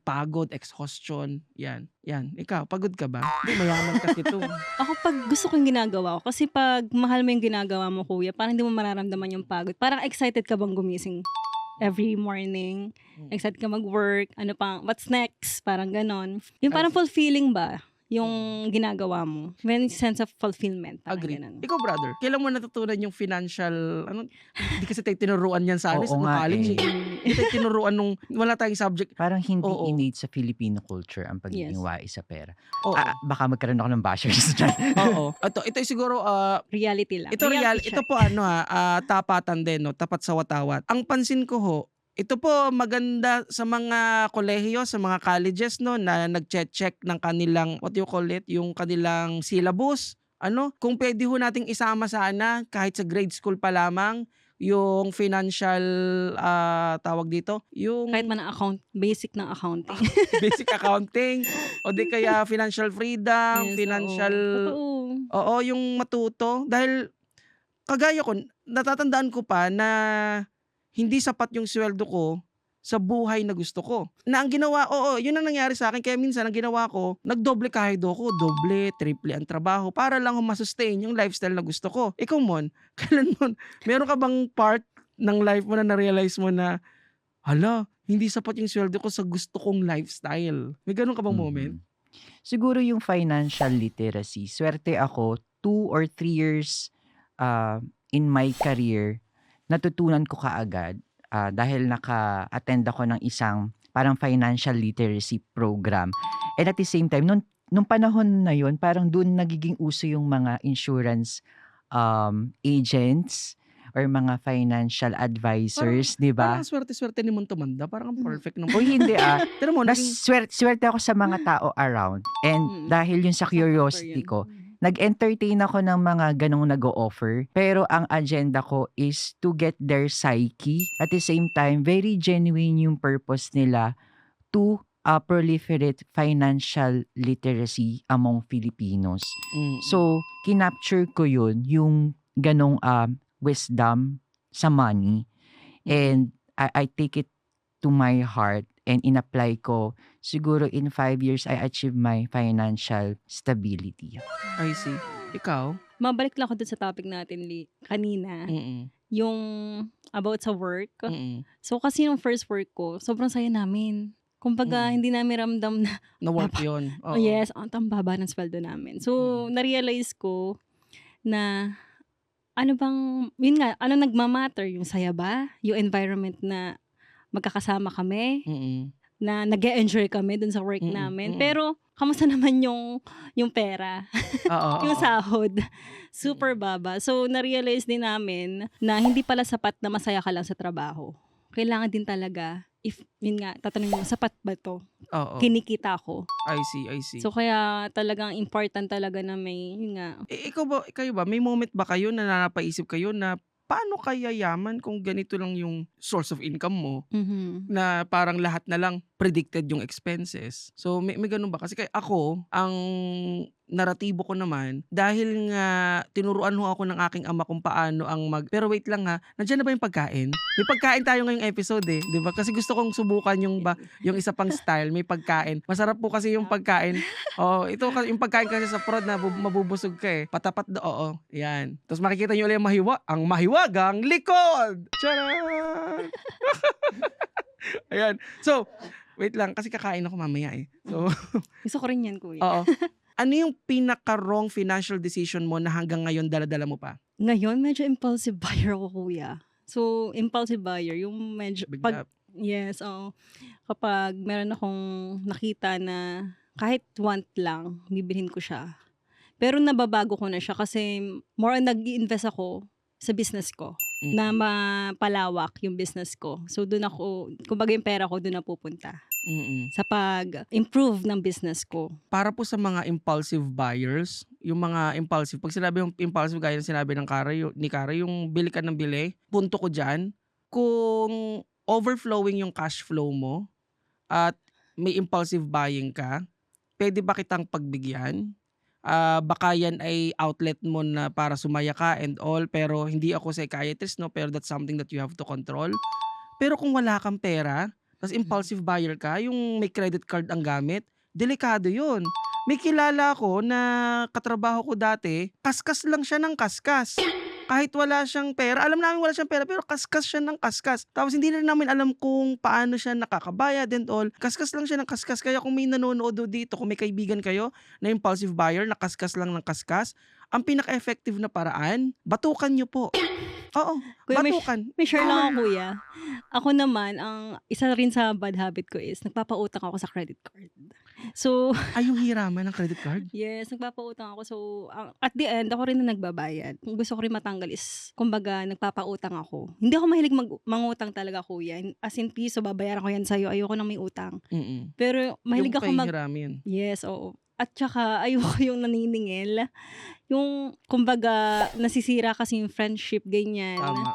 pagod, exhaustion, yan. Ikaw, pagod ka ba? Hindi, mayaman kasi to. Ako pag gusto kong ginagawa ko, kasi pag mahal mo yung ginagawa mo, kuya, parang hindi mo mararamdaman yung pagod. Parang excited ka bang gumising every morning? Excited ka mag-work? Ano pa? What's next? Parang ganon. Yung parang fulfilling ba? Yung ginagawa mo. May sense of fulfillment. Agree. Ganun. Ikaw, brother, kailan mo natutunan yung financial, hindi kasi tayo tinuruan yan sa alis, Oo nung nga college. eh. Hindi tayo tinuruan nung, wala tayong subject. Parang hindi Oo. innate sa Filipino culture ang Yes. pagiging wais sa pera. Oo. Baka magkaroon ako ng bashers dyan. Oo. Ito siguro, Reality lang. ito Reality ito check. po tapatan din, no? Tapat sa watawat. Ang pansin ko ho, ito po maganda sa mga kolehiyo, sa mga colleges, no, na nagche-check ng kanilang, what you call it, yung kanilang syllabus. Kung pwede ho nating isama sana kahit sa grade school pa lamang yung financial tawag dito, yung Kahit man ang basic ng accounting. basic accounting o di kaya financial freedom, Yes, financial oo. Totoo. yung matuto dahil kagaya ko natatandaan ko pa na hindi sapat yung sweldo ko sa buhay na gusto ko. Na ang ginawa, yun ang nangyari sa akin. Kaya minsan ang ginawa ko, nagdoble kahido ko, doble, triple ang trabaho para lang ma-sustain yung lifestyle na gusto ko. Ikaw, Mon, kailan mo, meron ka bang part ng life mo na na-realize mo na, hala, hindi sapat yung sweldo ko sa gusto kong lifestyle? May ganun ka bang moment? Siguro yung financial literacy. Swerte ako, 2 or 3 years in my career, natutunan ko kaagad dahil naka-attend ako ng isang parang financial literacy program. And at the same time, nung panahon na yun, parang doon nagiging uso yung mga insurance agents or mga financial advisors, di ba? Parang swerte-swerte ni Mon tumanda. Parang ang perfect ng... O hindi Pero mo, swerte ako sa mga tao around. And dahil yun sa curiosity ko, nag-entertain ako ng mga ganong nag-o-offer. Pero ang agenda ko is to get their psyche. At the same time, very genuine yung purpose nila to proliferate financial literacy among Filipinos. So, kinapture ko yun, yung ganong wisdom sa money. And I take it to my heart and in-apply ko. Siguro in 5 years, I achieve my financial stability. I see. Ikaw? Mabalik lang ako dun sa topic natin kanina. Yung about sa work. So kasi yung first work ko, sobrang saya namin. Kumbaga, hindi namin ramdam na Na-work yun. Oo. yes, ang baba ng sweldo namin. So, na-realize ko na ano nagmamatter? Yung saya ba? Yung environment na magkakasama kami? Na nag-e-enjoy kami dun sa work namin. Pero, kamusta naman yung pera? Yung sahod? Super baba. So, na-realize din namin na hindi pala sapat na masaya ka lang sa trabaho. Kailangan din talaga, tatanungin mo, sapat ba to? Oo. Kinikita ko. I see. So, kaya talagang important talaga na may, Kayo ba, may moment ba kayo na napaisip kayo na paano kaya yaman kung ganito lang yung source of income mo? Na parang lahat na lang predicted yung expenses. So may ganun ba? Kasi ako, ang naratibo ko naman, dahil nga tinuruan ho ako ng aking ama kung paano pero wait lang ha, nandiyan na ba yung pagkain? May pagkain tayo ngayong episode eh, di ba? Kasi gusto kong subukan yung isa pang style, may pagkain. Masarap po kasi yung pagkain. Oh, ito yung pagkain kasi sa prod na mabubusog ka eh. Patapat oo. Yan. Tapos makikita niyo ulit ang mahiwagang likod. Charan! Ayan. So, wait lang kasi kakain ako mamaya eh. So, Gusto ko rin yan, kuya. oo. Ano yung pinaka-wrong financial decision mo na hanggang ngayon dala-dala mo pa? Ngayon, medyo impulsive buyer ako, kuya. So, impulsive buyer, yung medyo, Bigla. yes, oo. Kapag meron akong nakita na kahit want lang, bibilhin ko siya. Pero nababago ko na siya kasi more on nag-i-invest ako sa business ko na mapalawak yung business ko. So, doon ako, kumbaga yung pera ko doon na pupunta sa pag-improve ng business ko. Para po sa mga impulsive buyers, yung mga impulsive, pag sinabi yung impulsive gaya ng sinabi ng ni Kara, yung bili ka ng bili, punto ko dyan, kung overflowing yung cash flow mo at may impulsive buying ka, pwede ba kitang pagbigyan? Baka yan ay outlet mo na para sumaya ka and all, pero hindi ako psychiatrist, no? Pero that's something that you have to control. Pero kung wala kang pera, tas impulsive buyer ka, yung may credit card ang gamit, delikado yun. May kilala ko na katrabaho ko dati, kaskas lang siya ng kaskas. Kahit wala siyang pera, alam namin wala siyang pera, pero kaskas siya ng kaskas. Tapos hindi na namin alam kung paano siya nakakabayad and all. Kaskas lang siya ng kaskas. Kaya kung may nanonood dito, kung may kaibigan kayo na impulsive buyer, na kaskas lang ng kaskas, ang pinaka-effective na paraan, batukan nyo po. Oo, Kuya, batukan. may share lang ako, kuya. Ako naman, ang isa rin sa bad habit ko is nagpapautang ako sa credit card. So, Ay, yung hiraman ng credit card? yes, nagpapautang ako. So, at the end, ako rin na nagbabayad. Kung gusto ko rin matanggal is, kumbaga, nagpapautang ako. Hindi ako mahilig mangutang talaga, kuya. As in piso, babayaran ko yan sa'yo. Ayoko nang may utang. Pero, mahilig Yung ako hiramin. Yes, oo. At saka, ayoko yung naniningil. Yung, kumbaga, nasisira kasi yung friendship, ganyan. Tama.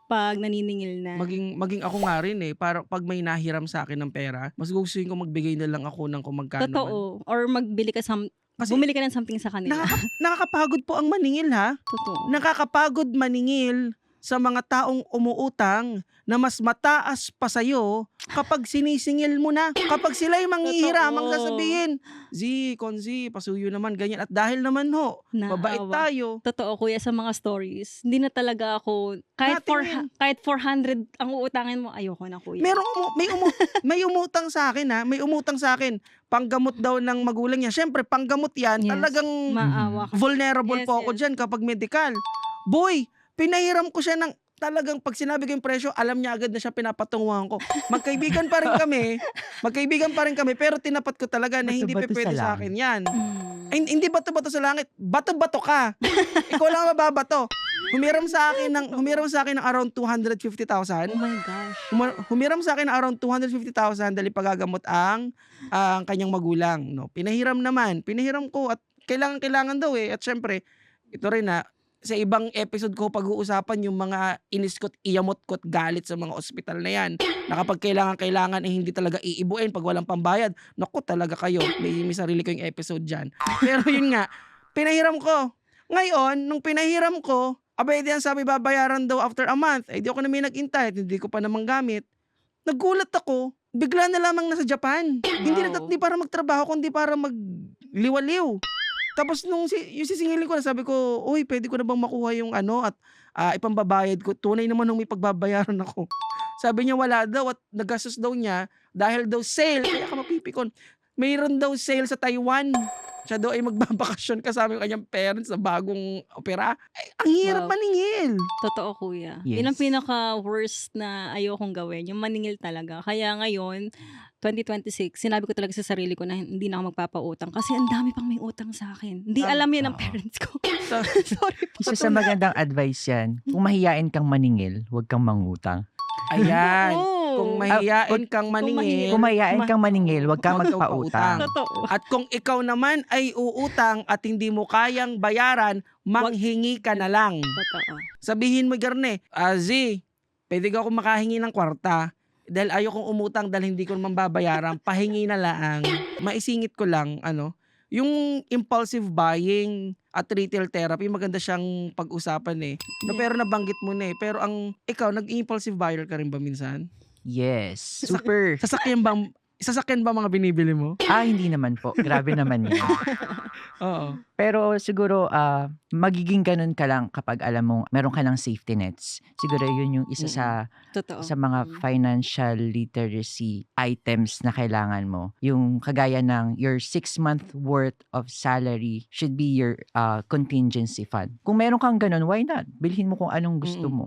Pag naniningil na. Maging ako nga rin eh. Para pag may nahiram sa akin ng pera, mas gustuhin ko magbigay na lang ako ng kung magkano man. Totoo. Or magbili ka Kasi bumili ka ng something sa kanila. nakakapagod po ang maningil ha. Totoo. Nakakapagod maningil sa mga taong umuutang na mas mataas pa sa'yo kapag sinisingil mo na. Kapag sila'y manghihiram, ang sasabihin, Konzi, pasuyo naman, ganyan. At dahil naman mabait Naawa. tayo. Totoo, kuya, sa mga stories. Hindi na talaga ako, kahit Natin kahit 400 ang uutangin mo, ayoko na, kuya. May umutang sa akin ha. May umutang sa akin. Panggamot daw ng magulang niya. Siyempre, panggamot yan. Yes. Talagang Maawa ka. vulnerable Yes, po ako yes. dyan kapag medical. Boy, pinahiram ko siya ng talagang pag sinabi ko yung presyo, alam niya agad na siya pinapatunguhan ko. Magkaibigan pa rin kami, pero tinapat ko talaga na hindi Bato-bato pwede sa sa akin yan. Mm. Ay, hindi bato-bato sa langit, bato-bato ka. Ikaw lang ang mababato. Humiram sa akin ng around 250,000. Oh my gosh. Humiram sa akin ng around 250,000 dahil pagagamot ang kanyang magulang. No? Pinahiram ko at kailangan daw eh. At syempre, ito rin sa ibang episode ko pag-uusapan yung mga iniskot, iyamot-kot galit sa mga ospital na yan. Na kapag kailangan hindi talaga iibuin pag walang pambayad. Naku, talaga kayo. May sarili ko yung episode dyan. Pero yun nga, pinahiram ko. Ngayon, nung pinahiram ko, abay diyan sabi babayaran daw after a month. Di ako na may nag-intay, hindi ko pa naman gamit. Nagulat ako, bigla na lamang nasa Japan. Hindi para magtrabaho, kundi para magliwaliw. Tapos nung yung sisingilin ko na, sabi ko, uy, pwede ko na bang makuha yung at ipambabayad ko. Tunay naman nung may pagbabayaran ako. Sabi niya wala daw at nagastos daw niya dahil daw sale. Kaya ka mapipikon. Mayroon daw sale sa Taiwan. Siya daw ay magbabakasyon kasama yung kanyang parents sa bagong opera. Ay, ang hirap Wow. maningil. Totoo, kuya. Yes. Yun ang pinaka-worst na ayokong gawin. Yung maningil talaga. Kaya ngayon, 2026, sinabi ko talaga sa sarili ko na hindi na ako magpapautang kasi ang dami pang may utang sa akin. Hindi alam yan ng Oo. parents ko. So, Sorry po. Isa sa magandang advice yan, kung mahiyain kang maningil, huwag kang mangutang. ayan. Oo. Kung mahiyain kang maningil, Kung mahiyain kang maningil, huwag kang Huwag kang magpautang. Totoo. at kung ikaw naman ay uutang at hindi mo kayang bayaran, manghingi ka na lang. Totoo. Sabihin mo, Garne, Z, pwede ka ako makahingi ng kwarta. dahil ayokong umutang dahil hindi ko naman babayaran, pahingi na lang. Maisingit ko lang, yung impulsive buying at retail therapy, maganda siyang pag-usapan eh. No, Yeah. pero nabanggit mo na eh. Pero ikaw, nag-impulsive buyer ka rin ba minsan? Yes, super. Sasakyan ba mga binibili mo? Hindi naman po. Grabe naman yan. Oo. Pero siguro, magiging ganun ka lang kapag alam mo meron ka ng safety nets. Siguro yun yung isa Totoo. sa mga financial literacy items na kailangan mo. Yung kagaya ng your 6-month worth of salary should be your contingency fund. Kung meron kang ganun, why not? Bilhin mo kung anong gusto mo.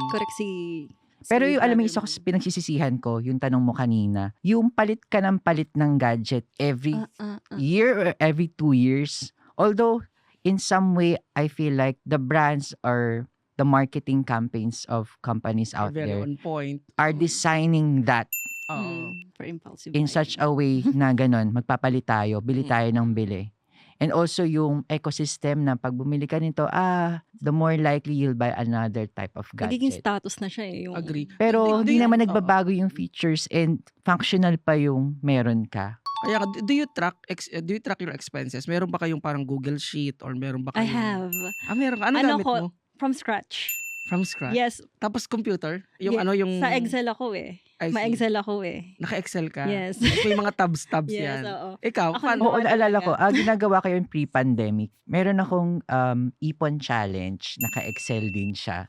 Correct si Pero yung alam mo, brother isa ko mo. sa pinagsisisihan ko, yung tanong mo kanina, yung palit ka ng palit ng gadget every year or every 2 years. Although, in some way, I feel like the brands or the marketing campaigns of companies out Very there on point. are designing that Oo. For impulsive in buying. such a way na ganun, magpapalit tayo, bili tayo ng bili. And also yung ecosystem na pag bumili ka nito, the more likely you'll buy another type of Nagiging gadget. status na siya eh. Yung, Agree. Pero Do di you- naman oo. nagbabago yung features and functional pa yung meron ka. Kaya do you track your expenses? Meron ba kayong parang Google Sheet or meron ba I kayong have. meron ka. Ano Ano gamit ko? mo? From scratch. From scratch? Yes. Tapos computer? Yung Yeah, yung Sa Excel ako eh. I see. Ma-Excel ako eh. Naka-Excel ka? Yes. Tapos may mga tabs Yes, yan. oo. Ikaw, Ako paano? naman. Oo, naalala ko. talaga. Ginagawa ko yung pre-pandemic. Meron akong ipon challenge. Naka-Excel din siya.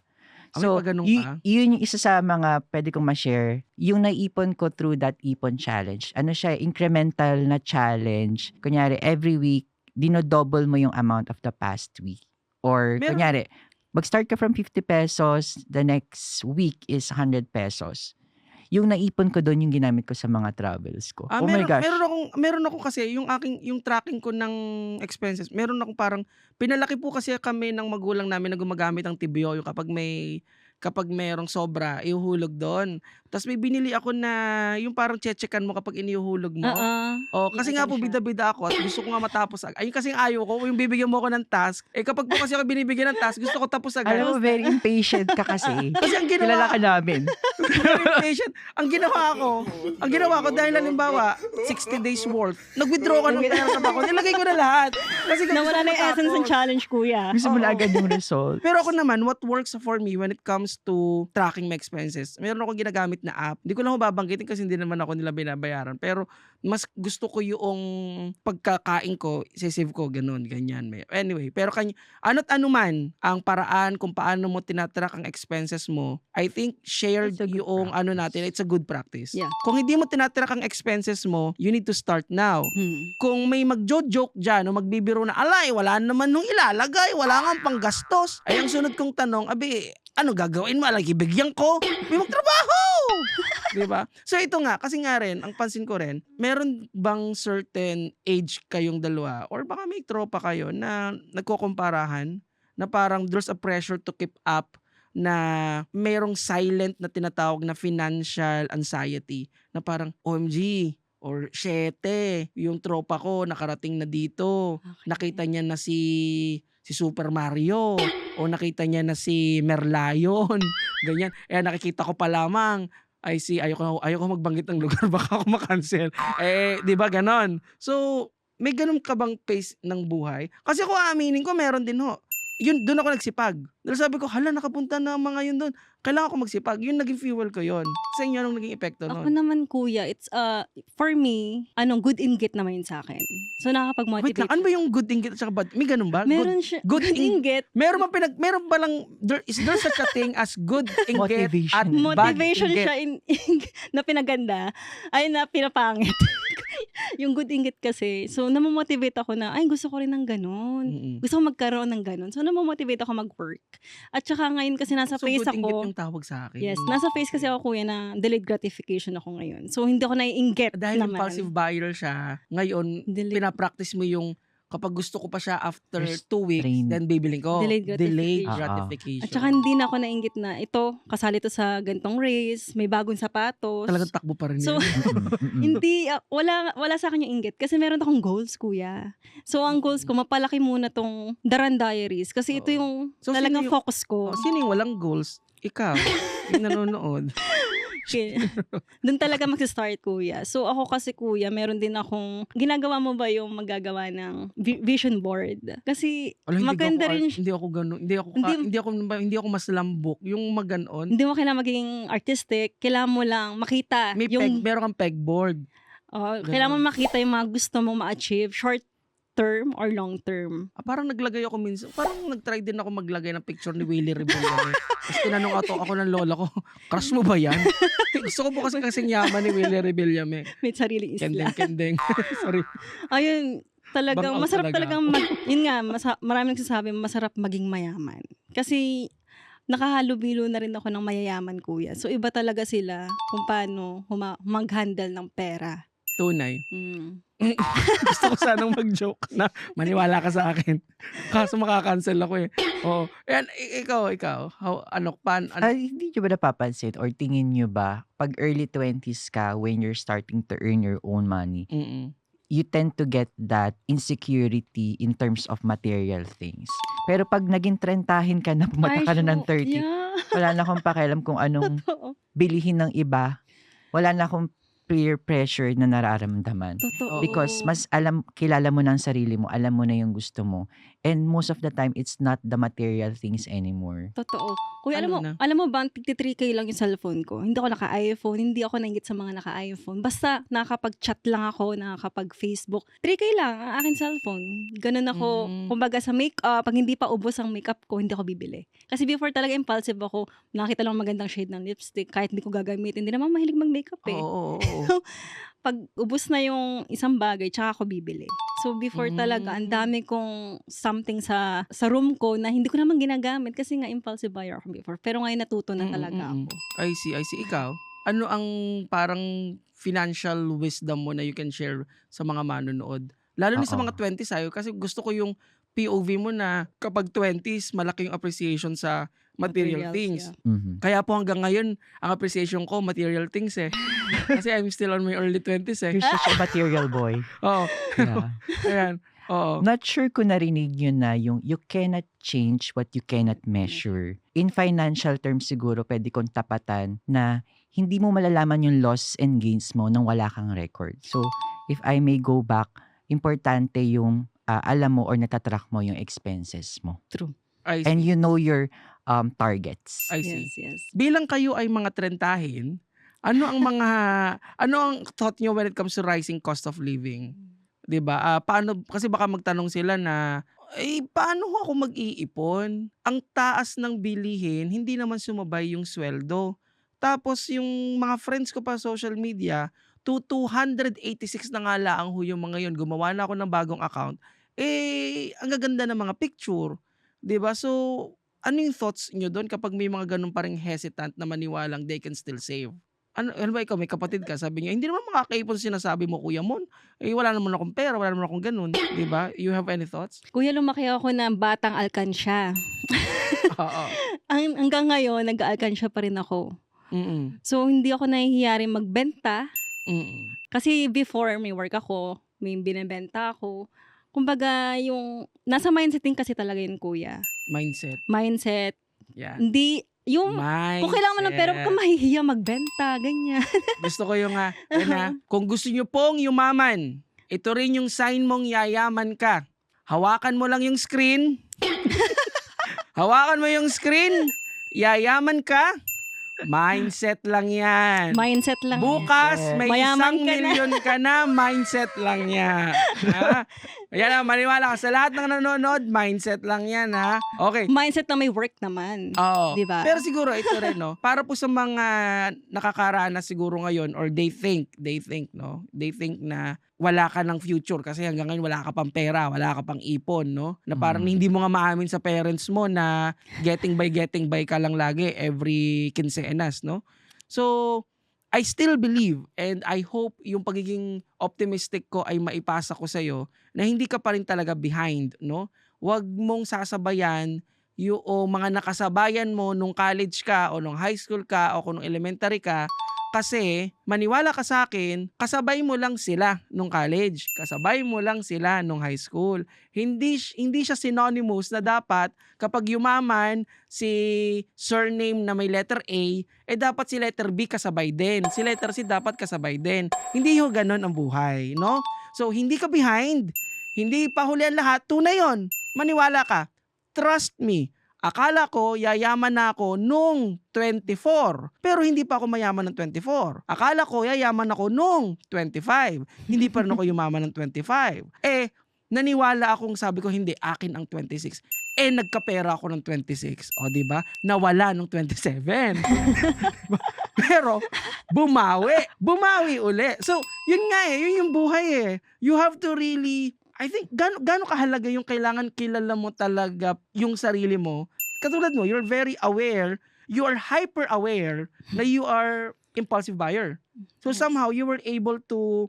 May pa ganun ka? Yun yung isa sa mga pwede kong ma-share. Yung naipon ko through that ipon challenge. Ano siya, incremental na challenge. Kunyari, every week, dinodouble mo yung amount of the past week. Or, Meron- kunyari, mag-start ka from 50 pesos, the next week is 100 pesos. Yung naipon ko doon, yung ginamit ko sa mga travels ko. Oh my gosh. Meron ako kasi yung tracking ko ng expenses. Meron akong parang pinalaki po kasi kami ng magulang namin na gumagamit ng TBO yung kapag merong sobra, ihuhulog doon. Tapos may binili ako na yung parang chechekan mo kapag inihuhulog mo. Kasi nga po bida-bida ako at gusto ko nga matapos agad. Ayun kasi ayaw ko, yung bibigyan mo ako ng task. Kapag po kasi ako binibigyan ng task, gusto ko tapos agad. Alam mo, very impatient ka kasi. Kasi ang Kilala ginawa ka namin. very patient. Ang ginawa ko dahil halimbawa 60 days worth, nag-withdraw ka ng pera sa bako. Nilagay ko na lahat. Kasi gusto Nawala ko na yung essence ng matapos. challenge, kuya. Gusto mo Oo. na agad yung result. Pero ako naman, what works for me when it comes to tracking my expenses, meron ako ginagamit na app. Hindi ko lang babanggitin kasi hindi naman ako nila binabayaran. Pero mas gusto ko yung pagkakain ko, save ko, ganun, ganyan. Anyway, pero ano't ano man ang paraan kung paano mo tinatrack ang expenses mo, I think shared It's a good yung natin, it's a good practice. Yeah. Kung hindi mo tinatrack ang expenses mo, you need to start now. Kung may magjo-joke dyan o magbibiro na, alay, wala naman nung ilalagay, wala nga panggastos. Ay, ang sunod kong tanong, ano gagawin mo? Alay, ibigyan ko? May magtrabaho! Diba? So ito nga, kasi nga rin, ang pansin ko rin, meron bang certain age kayong dalawa or baka may tropa kayo na nagkukumparahan na parang there's a pressure to keep up na merong silent na tinatawag na financial anxiety na parang OMG or shete, yung tropa ko nakarating na dito. Nakita niya na si Super Mario o nakita niya na si Merlion. Ganyan. Nakikita ko pa lamang ayoko magbanggit ng lugar baka ako makancel. 'Di ba ganon? So, may ganun ka bang pace ng buhay? Kasi ako aaminin ko meron din ho. Yun, doon ako nagsipag. Dahil sabi ko, hala, nakapunta na ang mga yun doon. Kailangan ko magsipag. Yun, naging fuel ko yun. Sa inyo, anong naging epekto Ako nun? naman, kuya, it's, for me, good inggit naman yun sa akin. So, Wait nakakapag-motivate. lang, ano ba yung good inggit at saka bad? May ganun ba? Meron siya, good good inggit. Meron ba lang, is there such a thing as good inggit Motivation. at bad Motivation inggit? siya na pinaganda, ay na pinapangit. Yung good inggit kasi, so namomotivate ako na, ay gusto ko rin ng ganun. Mm-mm. Gusto ko magkaroon ng ganun. So namomotivate ako mag-work. At saka ngayon kasi nasa So, phase good inggit ako. yung tawag sa akin. Yes, nasa phase kasi ako kuya na delayed gratification ako ngayon. So hindi ako naiinggit Dahil naman. impulsive buyer siya, ngayon, Delayed- pinapractice mo yung kapag gusto ko pa siya after First 2 weeks, train. then bibiling ko. Delayed gratification. gratification. At saka hindi na ako nainggit na ito, kasali to sa gantong race, may bagong sapatos. Talagang takbo pa rin So, yun. hindi, wala sa akin yung inggit. Kasi meron akong goals, kuya. So, ang goals ko, mapalaki muna tong Daran Diaries. Kasi ito yung So, talagang sino yung- focus ko. Sino yung walang goals? Ikaw, yung nanonood. Doon talaga magsa-start, kuya. So ako kasi, kuya, meron din akong, ginagawa mo ba yung maggagawa ng vision board? Kasi Alam, maganda rin hindi ako gano'n, hindi ako mas lambok, yung maganon. hindi mo kailangan maging artistic, kailangan mo lang makita Meron kang pegboard. kailangan mo Ganon. makita yung mga gusto mong ma-achieve, short term or long term. Parang naglagay ako minsan, parang nag-try din ako maglagay ng picture ni Willie Rebellame. Tapos tinanong ako ng lola ko, crush mo ba yan? Gusto ko po kasi kasing yaman ni Willie Rebellame. May sariling isla. Kendeng. Sorry. Ayun, talagang Bang out masarap talaga talagang yun nga, maraming nagsasabi masarap maging mayaman. Kasi nakahalubilo na rin ako ng mayayaman, kuya. So iba talaga sila kung paano mag-handle ng pera. Tunay. Mm. Gusto ko sanang mag-joke na maniwala ka sa akin. Kaso makakancel ako eh. Oo. Yan, ikaw. Hindi nyo ba napapansin or tingin nyo ba, pag early 20s ka, when you're starting to earn your own money, Mm-mm. you tend to get that insecurity in terms of material things. Pero pag naging trentahin ka na, pumata ka na ng 30, Yeah. wala na akong pakialam kung anong Totoo. bilihin ng iba. Wala na akong peer pressure na nararamdaman. Totoo. Because kilala mo na ang sarili mo, alam mo na yung gusto mo. And most of the time, it's not the material things anymore. Totoo. Kuya, Ano na? alam mo ba, 53K lang yung cellphone ko. Hindi ako naka-iPhone, hindi ako nainggit sa mga naka-iPhone. Basta nakakapag-chat lang ako, nakakapag-Facebook. 3K lang ang akin cellphone. Ganun ako, kumbaga sa makeup, pag hindi pa ubos ang makeup ko, hindi ako bibili. Kasi before talaga impulsive ako, nakita lang magandang shade ng lipstick, kahit hindi ko gagamitin. Hindi naman mahilig mag-makeup eh. Oo. Pag ubos na yung isang bagay, tsaka ako bibili. So before talaga, ang dami kong something sa room ko na hindi ko naman ginagamit kasi nga impulsive buyer ako before. Pero ngayon natuto na talaga ako. I see. Ikaw, ano ang parang financial wisdom mo na you can share sa mga manonood? Lalo na sa Oo. mga 20s ayo, kasi gusto ko yung POV mo na kapag 20s, malaki yung appreciation sa material Materials, things. yeah. Mhm. Kaya po hanggang ngayon, ang appreciation ko, material things eh. Kasi I'm still on my early 20s eh. You're such a material boy. Oo. Yeah. Ayan. Oo. Not sure kung narinig nyo na yung you cannot change what you cannot measure. In financial terms siguro, pwede kong tapatan na hindi mo malalaman yung loss and gains mo nang wala kang record. So, if I may go back, importante yung alam mo or natatrack mo yung expenses mo. True. I see. And you know your targets. I see. Yes. Bilang kayo ay mga trentahin, ano ang thought nyo when it comes to rising cost of living? 'Di ba? Paano, kasi baka magtanong sila na, paano ako mag-iipon? Ang taas ng bilihin, hindi naman sumabay yung sweldo. Tapos yung mga friends ko pa social media, 286 na nga lang yung mga yun. Gumawa na ako ng bagong account. Ang gaganda ng mga picture. 'Di ba? So, ano yung thoughts nyo doon kapag may mga ganun pa ring hesitant na maniwalang they can still save? Ano ba, ikaw may kapatid ka, sabi niya, hindi naman makakaipon sinasabi mo, Kuya Mon. Wala naman akong pera, wala naman akong ganun. 'Di ba? You have any thoughts? Kuya, lumaki ako na batang alkansya. Oo. Hanggang ngayon, nag-aalkansya pa rin ako. Mm. So, hindi ako nahihiya rin magbenta. Mm. Kasi before, may work ako, may binibenta ako. Kumbaga, yung nasa mindset din kasi talaga yun, kuya. Mindset. Yeah. Hindi, yung, kung kailangan mo ng pera, huwag ka mahihiya magbenta, ganyan. Gusto ko yung kung gusto nyo pong yumaman, ito rin yung sign mong yayaman ka. Hawakan mo lang yung screen. Hawakan mo yung screen. Yayaman ka. Mindset lang yan. Mindset lang. Bukas, may Mayaman 1 ka na. milyon ka na, mindset lang yan. Ha? Ayan na, maniwala ka. Sa lahat ng nanonood, mindset lang yan, ha? Okay. Mindset na may work naman. Oo. Diba? Pero siguro, ito rin, no? Para po sa mga nakakaranas siguro ngayon, or they think na wala ka ng future kasi hanggang ngayon wala ka pang pera, wala ka pang ipon, no? Na parang hindi mo nga maamin sa parents mo na getting by ka lang lagi every quinceanas, no? So, I still believe and I hope yung pagiging optimistic ko ay maipasa ko sa'yo na hindi ka pa rin talaga behind, no? Huwag mong sasabayan yung mga nakasabayan mo nung college ka o nung high school ka o kung nung elementary ka Kasi, maniwala ka sa akin, kasabay mo lang sila nung college. Kasabay mo lang sila nung high school. Hindi siya synonymous na dapat kapag yumaman si surname na may letter A, dapat si letter B kasabay din. Si letter C dapat kasabay din. Hindi ho ganun ang buhay, no? So, hindi ka behind. Hindi pa huli ang lahat. Tunay yun. Maniwala ka. Trust me. Akala ko yayaman na ako nung 24, pero hindi pa ako mayaman ng 24. Akala ko yayaman ako nung 25, hindi pa rin ako yumaman ng 25. Naniwala akong sabi ko hindi, akin ang 26. Nagkapera ako ng 26. O, di ba? Nawala nung 27. Pero, bumawi uli. So, yun nga yun yung buhay You have to really, I think, gaano kahalaga yung kailangan kilala mo talaga yung sarili mo. Katulad mo, you're very aware, you are hyper aware na you are impulsive buyer. So Yes. somehow you were able to,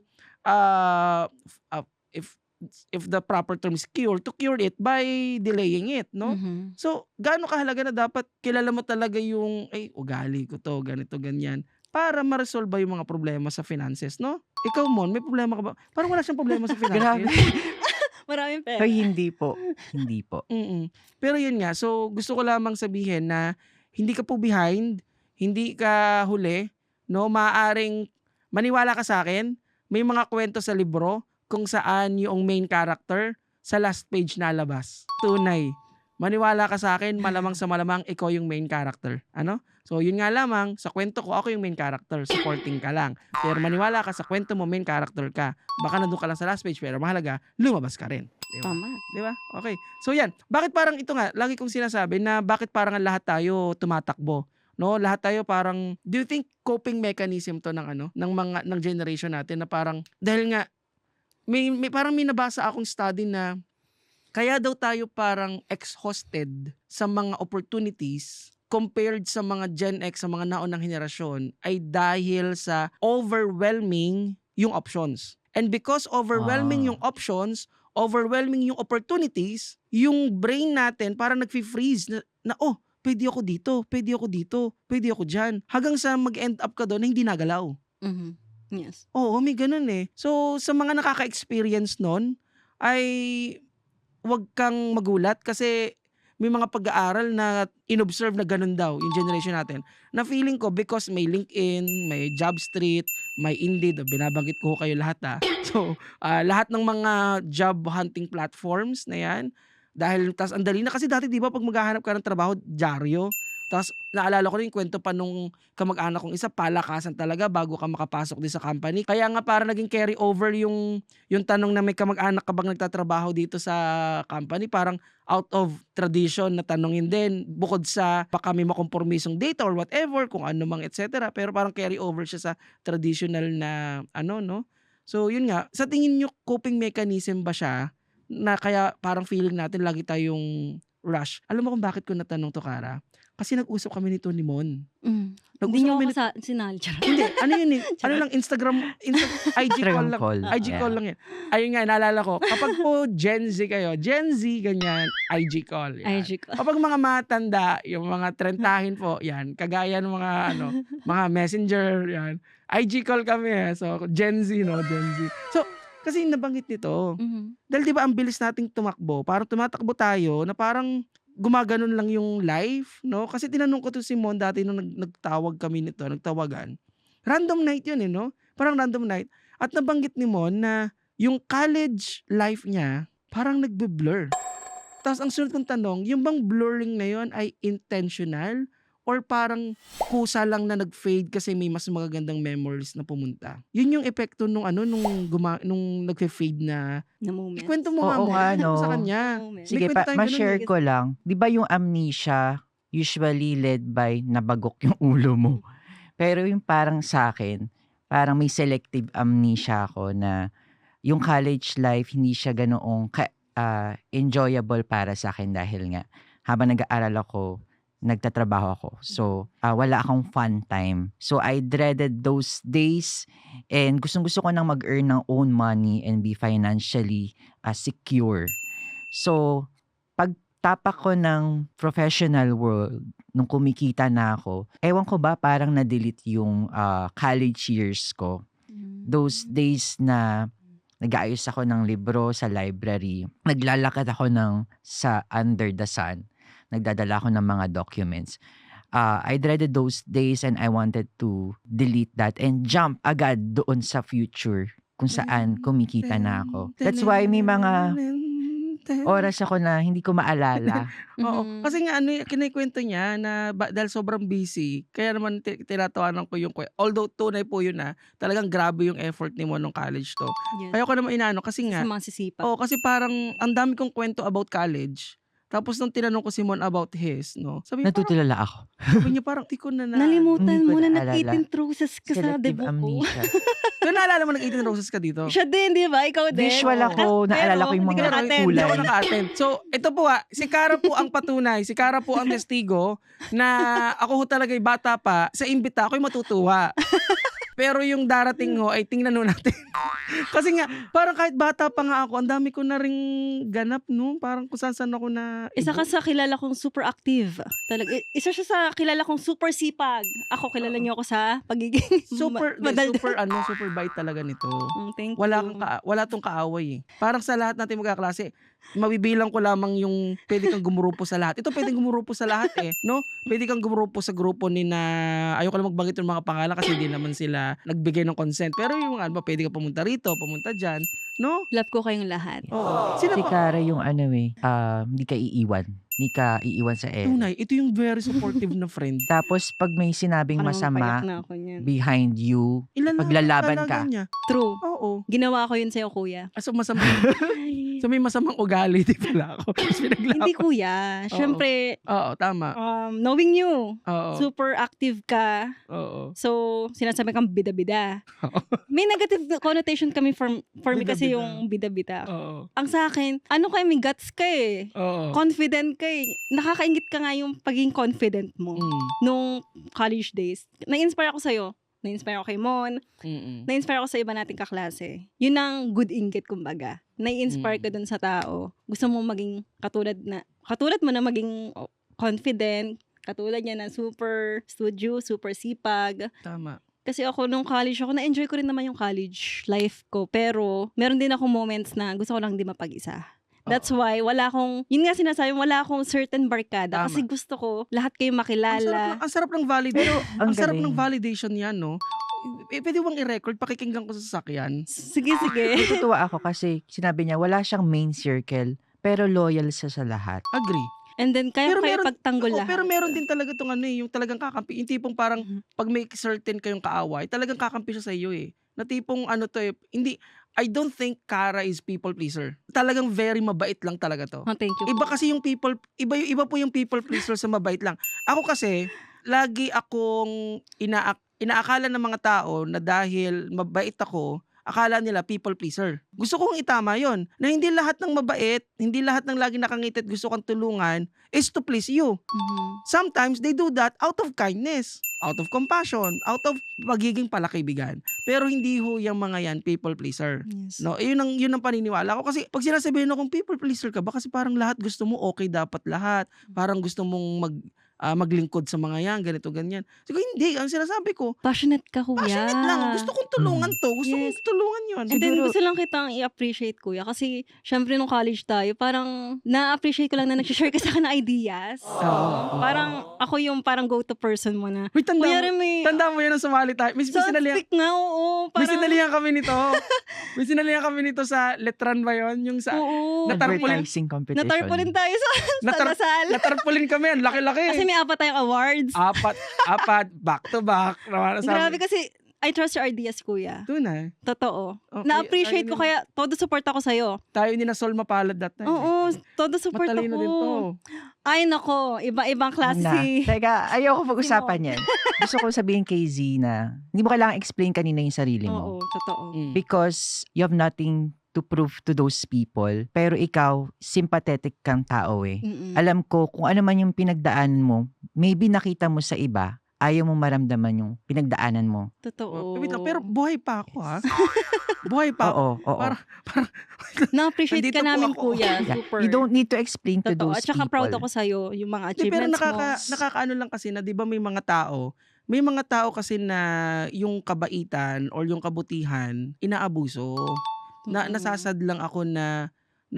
if the proper term is to cure it by delaying it, no? Mhm. So, gaano kahalaga na dapat kilala mo talaga yung, ugali ko to, ganito, ganyan, para ma-resolve yung mga problema sa finances, no? Ikaw, Mon, may problema ka ba? Parang wala siyang problema sa Grabe. finances. Maraming pera. Ay, hindi po. Hindi po. Pero yun nga, so gusto ko lamang sabihin na hindi ka po behind, hindi ka huli, no? Maaaring maniwala ka sa akin, may mga kwento sa libro kung saan yung main character sa last page nalabas. Tunay. Maniwala ka sa akin, malamang sa malamang ikaw yung main character. Ano? So yun nga lamang, sa kwento ko ako yung main character, supporting ka lang. Pero maniwala ka sa kwento mo, main character ka. Baka nandun ka lang sa last page, pero mahalaga, lumabas ka rin. Diba? Tama. Di ba? Okay. So yan, bakit parang ito nga, lagi kong sinasabi na bakit parang ang lahat tayo tumatakbo? No, lahat tayo parang, do you think coping mechanism to ng generation natin na parang dahil nga may parang may nabasa akong study na kaya daw tayo parang exhausted sa mga opportunities compared sa mga Gen X, sa mga naunang henerasyon ay dahil sa overwhelming yung options. And because overwhelming yung options, overwhelming yung opportunities, yung brain natin parang nagfi-freeze na pwede ako dito, pwede ako dito, pwede ako dyan. Hanggang sa mag-end up ka doon na hindi nagalaw. Mhm. Yes. Oo, may ganun So, sa mga nakaka-experience nun, ay wag kang magulat kasi may mga pag-aaral na inobserve na ganun daw yung generation natin. Na feeling ko because may LinkedIn, may JobStreet, may Indeed, binabanggit ko kayo lahat So, lahat ng mga job hunting platforms na yan, dahil tas ang dali na kasi dati 'di ba pag maghahanap ka ng trabaho, dyaryo. Tas naalala ko rin yung kwento pa nung kamag-anak kong isa, palakasan talaga bago ka makapasok din sa company. Kaya nga para naging carry over yung tanong na may kamag-anak ka bang nagtatrabaho dito sa company, parang out of tradition na tanongin din bukod sa baka may makompromisong data or whatever kung ano mang etc. Pero parang carry over siya sa traditional na no. So yun nga, sa tingin nyo coping mechanism ba siya na kaya parang feeling natin lagi tayong rush? Alam mo kung bakit ko natanong to, Kara? Kasi nag-usap kami nito ni Mon. Hindi Nag-usap niyo kami ako sinali. Hindi, ano yun ano lang, Instagram, IG call lang. Call. IG call lang yan. Ayun nga, naalala ko. Kapag po Gen Z kayo, Gen Z, ganyan, IG call. Yan. IG ko. Kapag mga matanda, yung mga trentahin po, yan, kagaya ng mga, mga messenger, yan. IG call kami So, Gen Z, no? Gen Z. So, kasi nabanggit nito. Mhm. Dahil di ba ang bilis nating tumakbo, parang tumatakbo tayo na parang gumaganon lang yung life, no? Kasi tinanong ko to si Mon dati nung nagtawag kami nito, nagtawagan. Random night yun no? Parang random night. At nabanggit ni Mon na yung college life niya parang nagbe-blur. Tapos ang sunod kong tanong, yung bang blurring na yun ay intentional or parang kusa lang na nag-fade kasi may mas magagandang memories na pumunta? Yun yung epekto nung nung nagfe-fade na. Na moment. Ikwento mo nga Oo mo. nga, Ikwento mo no. sa kanya. Moment. May Sige, kwento tayong ganun ma-share ko lang. Di ba yung amnesia usually led by nabagok yung ulo mo? Pero yung parang sa akin, parang may selective amnesia ako na yung college life hindi siya ganoong enjoyable para sa akin dahil nga habang nag-aaral ako, nagtatrabaho ako. So, wala akong fun time. So, I dreaded those days and gustong-gusto ko nang mag-earn ng own money and be financially secure. So, pag tapak ko ng professional world, nung kumikita na ako, ewan ko ba parang na-delete yung college years ko. Those days na nag-aayos ako ng libro sa library, naglalakad ako sa under the sun, nagdadala ako ng mga documents. I dreaded those days and I wanted to delete that and jump agad doon sa future kung saan kumikita na ako. That's why may mga oras ako na hindi ko maalala. Oo. Mhm. Kasi nga kinikwento niya na dahil sobrang busy, kaya naman tinatawanan ko yung although tunay po yun na talagang grabe yung effort ni mo nung college to. Yes. Ayoko naman inaano kasi nga, Sa mga sisipa. kasi parang ang dami kong kwento about college. Tapos nung tinanong ko si Mon about his, no? Sabi Natutulala ako. niya parang di ko na Nalimutan Hindi ko mo na naalala. nag-18 roses ka sa Selective debo ko. amnesia. So naalala mo nag-18 roses ka dito? Siya din, di ba? Ikaw din. Visual ako, Pero, naalala ko yung hindi ka mga naka-attend. Hindi ako kulay. naka-attend. So, ito po si Cara po ang patunay. Si Cara po ang testigo na ako ho talaga yung bata pa. Sa imbita, ako'y matutuwa. Pero yung darating ho, ay tingnan ho natin. Kasi nga, parang kahit bata pa nga ako, ang dami ko na ring ganap, no? Parang kung saan ako na... Isa ka sa kilala kong super active. Isa siya sa kilala kong super sipag. Ako, kilala niyo ako sa pagiging Super, super bait talaga nito. Thank Wala you. wala tong kaaway eh. Parang sa lahat natin magkaklase, mabibilang ko lamang yung pwede kang gumurupo sa lahat. Ito pwedeng gumurupo sa lahat eh, no? Pwede kang gumurupo sa grupo ni na ayoko lang magbanggit ng mga pangalan kasi hindi naman sila nagbigay ng consent. Pero yung ano, pwede ka pumunta rito, pumunta diyan, no? Love ko kayong lahat. Oo. Sino Si pa? Cara yung hindi ka iiwan. Hindi ka iiwan sa Tunay, ito yung very supportive na friend. Tapos pag may sinabing Parang masama payak na ako niyan. behind you, Paglalaban ka. Niya. True. Oo. Ginawa ko yun sa'yo, kuya. So may masamang ugali di pala ako. Tapos pinaglaban. Hindi, kuya. Oo. Siyempre, Oo, tama. knowing you, Oo. super active ka. Oo. So, sinasabi kang bida-bida. May negative connotation kami for me kasi Bida-bida. yung bida-bida. Oo. Ang sa akin, may guts ka eh. Oo. Confident ka eh. Nakakaingit ka nga yung pagiging confident mo. Nung college days. Na-inspire ako sa'yo. Na-inspire ako kay Mon. Na-inspire ako sa iba nating kaklase. Yun ang good inggit, kumbaga. Na-inspire ka dun sa tao. Gusto mo maging katulad mo na maging confident. Katulad niya na super studio, super sipag. Tama. Kasi ako nung college ako, na-enjoy ko rin naman yung college life ko. Pero meron din akong moments na gusto ko lang di mapag-isa. That's why yun nga sinasabi, wala akong certain barkada. Tama. Kasi gusto ko lahat kayo makilala. Ang sarap ng validation. ang Ang sarap galing. ng validation yan, no? Pwede bang i-record? Pakikinggan ko sa sasakyan. Sige. natutuwa ako kasi sinabi niya wala siyang main circle pero loyal siya sa lahat. Agree. And then, kaya pagtanggol Oo, lahat. pero meron din talaga itong yung talagang kakampi. Yung tipong parang pag may certain kayong kaaway, talagang kakampi siya sa iyo eh. Na tipong I don't think Cara is people pleaser. Talagang very mabait lang talaga to. Oh, thank you. Iba kasi yung iba po yung people pleaser sa mabait lang. Ako kasi, lagi akong inaakala ng mga tao na dahil mabait ako, akala nila people pleaser. Gusto kong itama yon na hindi lahat ng mabait, hindi lahat ng lagi nakangiti at gusto kang tulungan is to please you. Sometimes they do that out of kindness, out of compassion, out of pagiging palakaibigan. Pero hindi ho yung mga yan people pleaser. Yes. No, yun ang paniniwala ko kasi pag sinasabihin akong people pleaser ka ba kasi parang lahat gusto mo okay dapat lahat. Parang gusto mong maglingkod sa mga yan, ganito ganyan. Siguro hindi, ang sinasabi ko, Passionate ka, kuya. passionate lang. Gusto kong tulungan to. Gusto Yes. kong tulungan yun. And then, Siguro- gusto lang kitang i-appreciate, kuya. Kasi, syempre, nung college tayo, parang, na-appreciate ko lang na nag-share ka sa akin ng ideas. Oo. Parang, ako yung parang go-to person mo na. Wait, tanda Kuya, mo, may... tanda mo yun ang sumali tayo. May sinalihan, speak nga, oo. may Parang, sinalihan kami nito. May sinalihan kami nito sa Letran ba yun? Yung sa, oo. Natarpulin- Advertising competition. Natarpulin tayo sa Lasal. natarpulin kami. Ang laki-laki. Kasi may 4 tayong awards. Apat, back to back. Grabe kasi, I trust your ideas, kuya. Tunay. Totoo. Okay, Na-appreciate ko, kaya todo support ako sa'yo. Tayo ni na Sol mapalad that time. Oo, todo support Matalino ako. din to. Ay, nako. Iba-ibang klase Na. si... Teka, ayoko pag-usapan yan. Gusto ko sabihin kay Z na hindi mo kailangan explain kanina yung sarili mo. Oo, totoo. Because you have nothing to prove to those people. Pero ikaw, sympathetic kang tao eh. Mm-mm. Alam ko kung ano man yung pinagdaanan mo, maybe nakita mo sa iba ayaw mo maramdaman yung pinagdaanan mo. Totoo. Wait lang, pero buhay pa ako ha. Buhay pa ako. Oo, oo. Parang, Na-appreciate Nandito ka po namin, ako. kuya. Yeah. Super. You don't need to explain to Totoo. those At saka people. proud ako sa'yo, yung mga Di, pero achievements mo. nakakaano lang kasi na 'di ba may mga tao kasi na yung kabaitan or yung kabutihan inaabuso. Nasasad lang ako na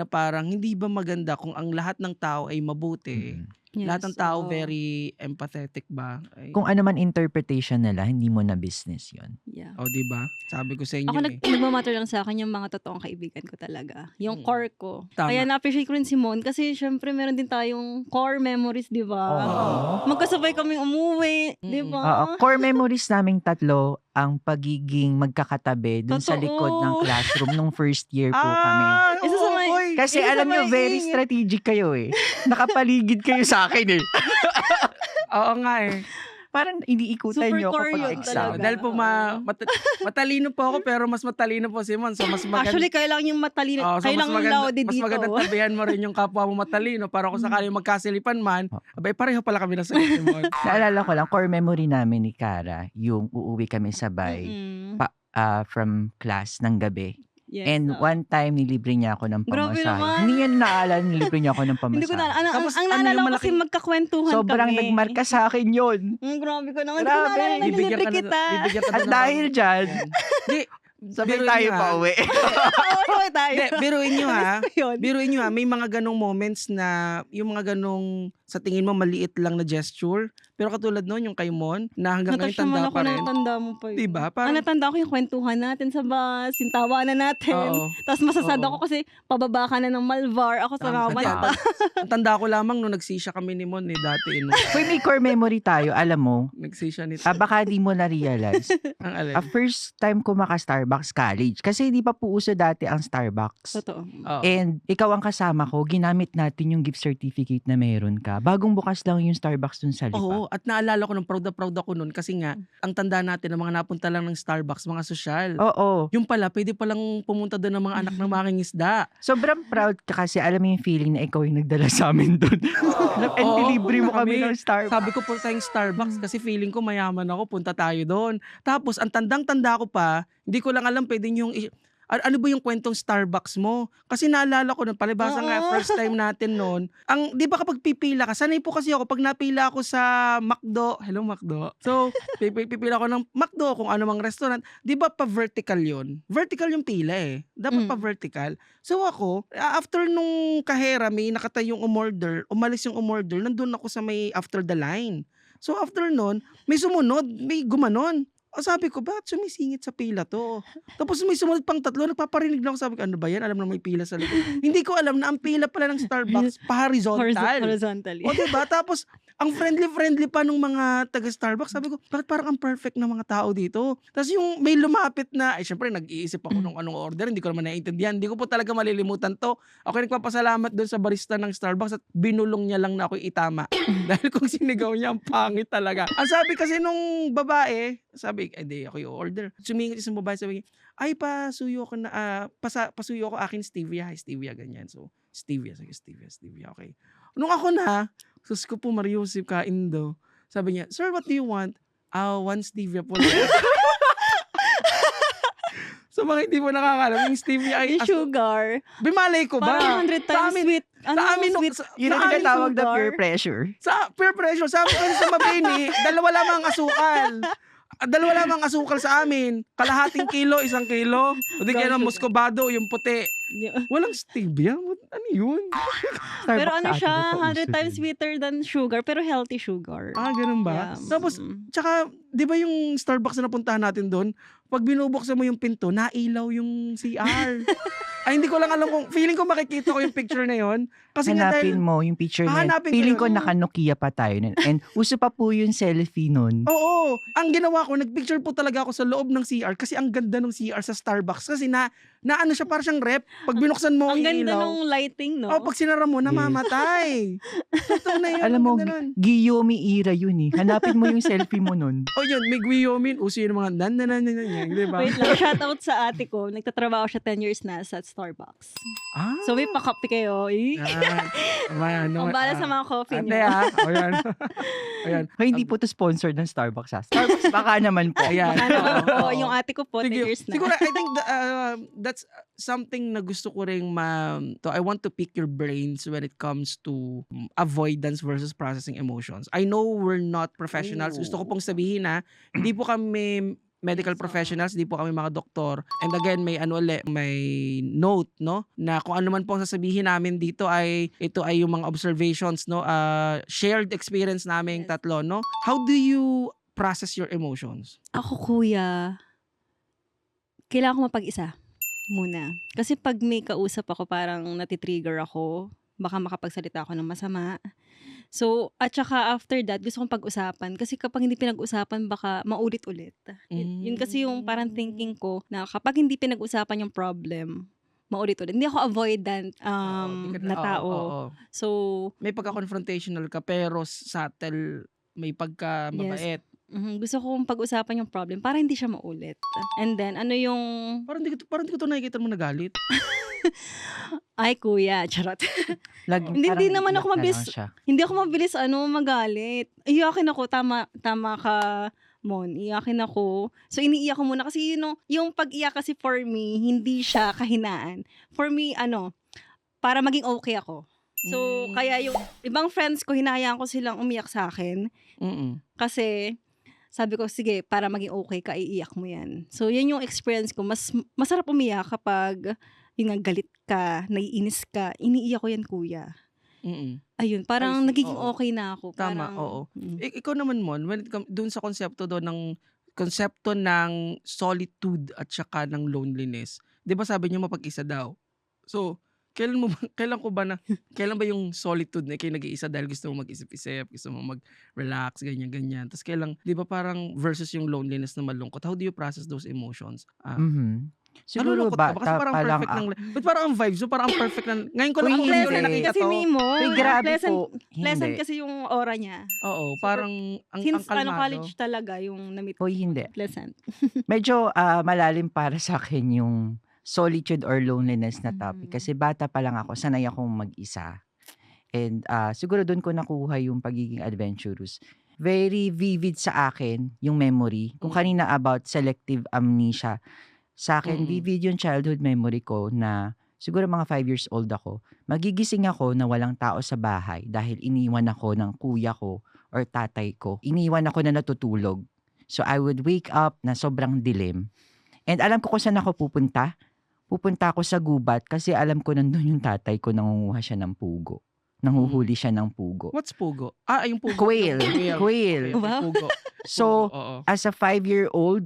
parang hindi ba maganda kung ang lahat ng tao ay mabuti. Mm. Lahat ng tao oo. very empathetic ba? Ay, Kung ano man interpretation nila, hindi mo na business yun. Yeah. oh, 'di ba? Sabi ko sa inyo Ako eh. nagmamatter lang sa akin yung mga totoong kaibigan ko talaga. Yung core ko. Tama. Kaya na-appreciate ko rin si Mon kasi syempre meron din tayong core memories, di ba? Oo. Magkasabay kaming umuwi, di ba? Oo. Core memories naming tatlo, ang pagiging magkakatabi dun sa Totoo. likod ng classroom nung first year po kami. Isa sa oo, may- boy. Kasi Isa sa alam nyo, mga very ingit. strategic kayo eh. Nakapaligid kayo sa akin eh. Oo nga eh. Parang iniikutan Super nyo ako core pag yun exam. talaga. Dahil po Oo. matalino po ako pero mas matalino po si Mon. So mas maganda. Actually, kailangan yung matalino. Oo, so kailangan yung laudi mas dito. magandang tabihan mo rin yung kapwa mo matalino para kung sakali magkasilipan man, abay pareho pala kami na sa Mon. Naalala ko lang, core memory namin ni Cara, yung uuwi kami sabay Mm-mm. from class ng gabi. Yes, And oo. one time, nilibre niya ako ng Grabe pamasahe. naman. Hindi yan naalala, nilibre niya ako ng Hindi ko na, pamasahe. Tapos, ang ano naalala yung ko kasi malaking- magkakwentuhan Sobrang kami. nagmarka sa akin yun. Grabe ko naman. Grabe. Hindi ko naalala na Bibigyan nilibre ka kita. bibigyan ka At na dahil dyan, Di, sabay biruin tayo nyo, pa ha? uwi. Oo, sabay tayo. Hindi, biruin nyo ha. Yun. Biruin nyo ha, may mga ganong moments na, yung mga ganong sa tingin mo maliit lang na gesture, pero katulad nun, yung kay Mon, na hanggang ngayon Natasya man tanda ako pa rin. ng tanda mo pa yun. Diba? Ang Parang, natanda ko yung kwentuhan natin sa bus, yung tawanan natin. oo. Tapos masasad Oo. ako kasi pababa ka na ng Malvar. Ako sa Tama. mga mata. Ang tanda ko lamang nung nagsisya kami ni Mon dati. Uy, may core memory tayo, alam mo. Nagsisya nito. Baka di mo na-realize. Ang alin. First time ko maka-Starbucks college. Kasi hindi pa po uso dati ang Starbucks. Totoo. Oo. And ikaw ang kasama ko, ginamit natin yung gift certificate na meron ka. Bagong bukas lang yung Starbucks dun sa Lipa. Oo, at naalala ko nung proud ako nun kasi nga, ang tanda natin ng mga napunta lang ng Starbucks, mga sosyal. Oo. Yung pala, pwede palang pumunta doon ng mga anak ng mga isda. Sobrang proud ka kasi alam mo yung feeling na ikaw yung nagdala sa amin dun. And Oo, delivery mo punta kami kami. ng Starbucks. Sabi ko po tayong Starbucks kasi feeling ko mayaman ako, punta tayo doon. Tapos, ang tandang-tanda ko pa, hindi ko lang alam pwede yung ano ba yung kwentong Starbucks mo? Kasi naalala ko nun, palibasa nga, Oo. first time natin noon. Di ba kapag pipila ka, sanay po kasi ako, pag napila ako sa McDo, hello McDo. So, pipila ako ng McDo, kung ano mang restaurant, di ba pa vertical yun? Vertical yung pila eh. Dapat pa vertical. So ako, after nung kahera, may nakatayong umorder, umalis yung umorder, nandun ako sa may after the line. So after nun, may sumunod, may gumanon. Sabi ko, bakit sumisingit sa pila to? Tapos may sumunod pang tatlo, nagpaparinig na ako. Sabi ko, ano ba yan? Alam na may pila sa likod. Hindi ko alam na ang pila pala ng Starbucks pa-horizontal. Horizontally. O diba? Tapos, ang friendly pa nung mga taga-Starbucks. Sabi ko, bakit parang ang perfect ng mga tao dito? Tapos yung may lumapit na, syempre nag-iisip ako nung anong order. Hindi ko naman naiintindihan. Hindi ko po talaga malilimutan to. Ako nagpapasalamat doon sa barista ng Starbucks at binulong niya lang na ako itama. Dahil kung sinigaw niya, ang pangit talaga. Ang sabi kasi nung babae, sabi, di ako yung order. Sumingit isang babae, sabi, ay pasuyo ko na, pasuyo ko akin stevia, stevia, ganyan. So, stevia, okay. Nung ako na, sus ko po, Mario Joseph kain daw. Sabi niya, sir, what do you want? One stevia po. So, mga hindi mo nakakalam, yung stevia ay, Yung sugar. bimalay ko ba? Parang 100 Sa times amin- sweet. Ano, sa amin, sweet. Yun ang sa amin, tinatawag na sugar. peer pressure. Sa peer pressure, sabi ko sa Mabini, dalawa lamang asukal. Dalawa lamang asukal sa amin. Kalahating kilo, 1 kilo. O di kaya Brown sugar. muscovado, yung puti. Walang stevia? Ano yun? Pero Starbucks ano sa atin, siya, ito pa 100 uso times dun. sweeter than sugar, pero healthy sugar. Ganun ba? Yeah. Tapos, tsaka, di ba yung Starbucks na napuntahan natin doon, pag binubuksan mo yung pinto, nailaw yung CR. Ay, hindi ko lang alam kung, feeling ko makikita ko yung picture na yon. Kasi nga Hanapin dahil, mo yung picture na yun. Hahanapin ko Feeling yun. ko naka-Nokia pa tayo. And uso pa po yung selfie nun. oo, ang ginawa ko, nagpicture po talaga ako sa loob ng CR kasi ang ganda ng CR sa Starbucks kasi na ano siya, parang siyang rep. Pag binuksan mo, Ang ganda iilaw. ng lighting, no? Pag sinara mo, namamatay. Totoo na yun. Alam mo, ang ganda nun. Guillaume era yun eh. Hanapin mo yung selfie mo nun. Yun, may Guillaume, uso yun mga nan, di ba? Wait lang, shoutout sa ate ko. Nagtatrabaho siya 10 years na sa Starbucks. Ah, So may pa-kape kayo. Ang bala sa mga coffee Ate nyo. ayan. Ayan. hindi po to sponsored ng Starbucks ha. Starbucks baka naman po. Ayan. Oo, Oo. yung ate ko po, 10 years na. Siguro, I think that's something na gusto ko rin I want to pick your brains when it comes to avoidance versus processing emotions. I know we're not professionals. Gusto ko pong sabihin na hindi po kami medical Yes, oo. professionals, hindi po kami mga doktor. And again, may note, no, na kung ano man po ang sasabihin namin dito ito ay yung mga observations, no, shared experience naming Yes. tatlo, no. How do you process your emotions? Ako, kuya, kailangan ko mapag-isa muna. Kasi pag may kausap ako, parang natitrigger ako. Baka makapagsalita ako ng masama. So, at saka after that, gusto kong pag-usapan. Kasi kapag hindi pinag-usapan, baka maulit-ulit. Yun kasi yung parang thinking ko na kapag hindi pinag-usapan yung problem, maulit-ulit. Hindi ako avoidant na tao. Oo. So, May pagka-confrontational ka pero subtle, may pagka-mabait. gusto kong pag-usapan yung problem para hindi siya maulit. And then, ano yung... Parang di ko to nakikita mo nagalit. Ay, kuya, charot. Laging Hindi parang naman ako iyak na mabilis. lang siya. Hindi ako mabilis magalit. Iyakin ako, tama ka, Mon. Iyakin ako. So, iniiyak ko muna kasi yung pag-iyak kasi for me, hindi siya kahinaan. For me, para maging okay ako. So, kaya yung ibang friends ko, hinahayaan ko silang umiyak sa akin. Kasi, sabi ko, sige, para maging okay ka, iiyak mo yan. So, yan yung experience ko. Masarap umiyak kapag yung galit ka, naiinis ka, iniiyak ko yan, kuya. Ayun, parang I see, nagiging oo. okay na ako. Tama, Parang, oo. mm. Ikaw naman, Mon, when it comes dun sa konsepto ng solitude at saka ng loneliness. 'Di ba sabi niyo mapag-isa daw? So, kailan ba yung solitude na kayo nag-iisa dahil gusto mo mag-isip-isip, gusto mo mag-relax, ganyan-ganyan. Tapos kailan, 'di ba parang versus yung loneliness na malungkot. How do you process those emotions? Siguro Nalulungkot ka ba? Kasi bata parang pa lang perfect but parang ang vibes mo, parang ang perfect na, ngayon ko lang Uy, ako hindi. ulit nakita Kasi to. Mimo, Uy, grabe pleasant, po. pleasant Hindi. kasi yung aura niya. Oo, parang ang Since kalmado. college talaga yung na-meet ko. Uy, hindi. Pleasant. Medyo malalim para sa akin yung solitude or loneliness na topic. Kasi bata pa lang ako, sanay akong mag-isa. And siguro doon ko nakuha yung pagiging adventurous. Very vivid sa akin yung memory. Kung kanina about selective amnesia, sa akin, vivid yung childhood memory ko na siguro mga 5 years old ako. Magigising ako na walang tao sa bahay dahil iniwan ako ng kuya ko or tatay ko. Iniwan ako na natutulog. So I would wake up na sobrang dilim. And alam ko kung saan ako pupunta. Pupunta ako sa gubat kasi alam ko nandun yung tatay ko, nangunguha siya ng pugo. Nanguhuli siya ng pugo. What's pugo? Yung pugo. Quail. Quail. Okay, Wow. pugo. So, Oo. as a 5-year-old,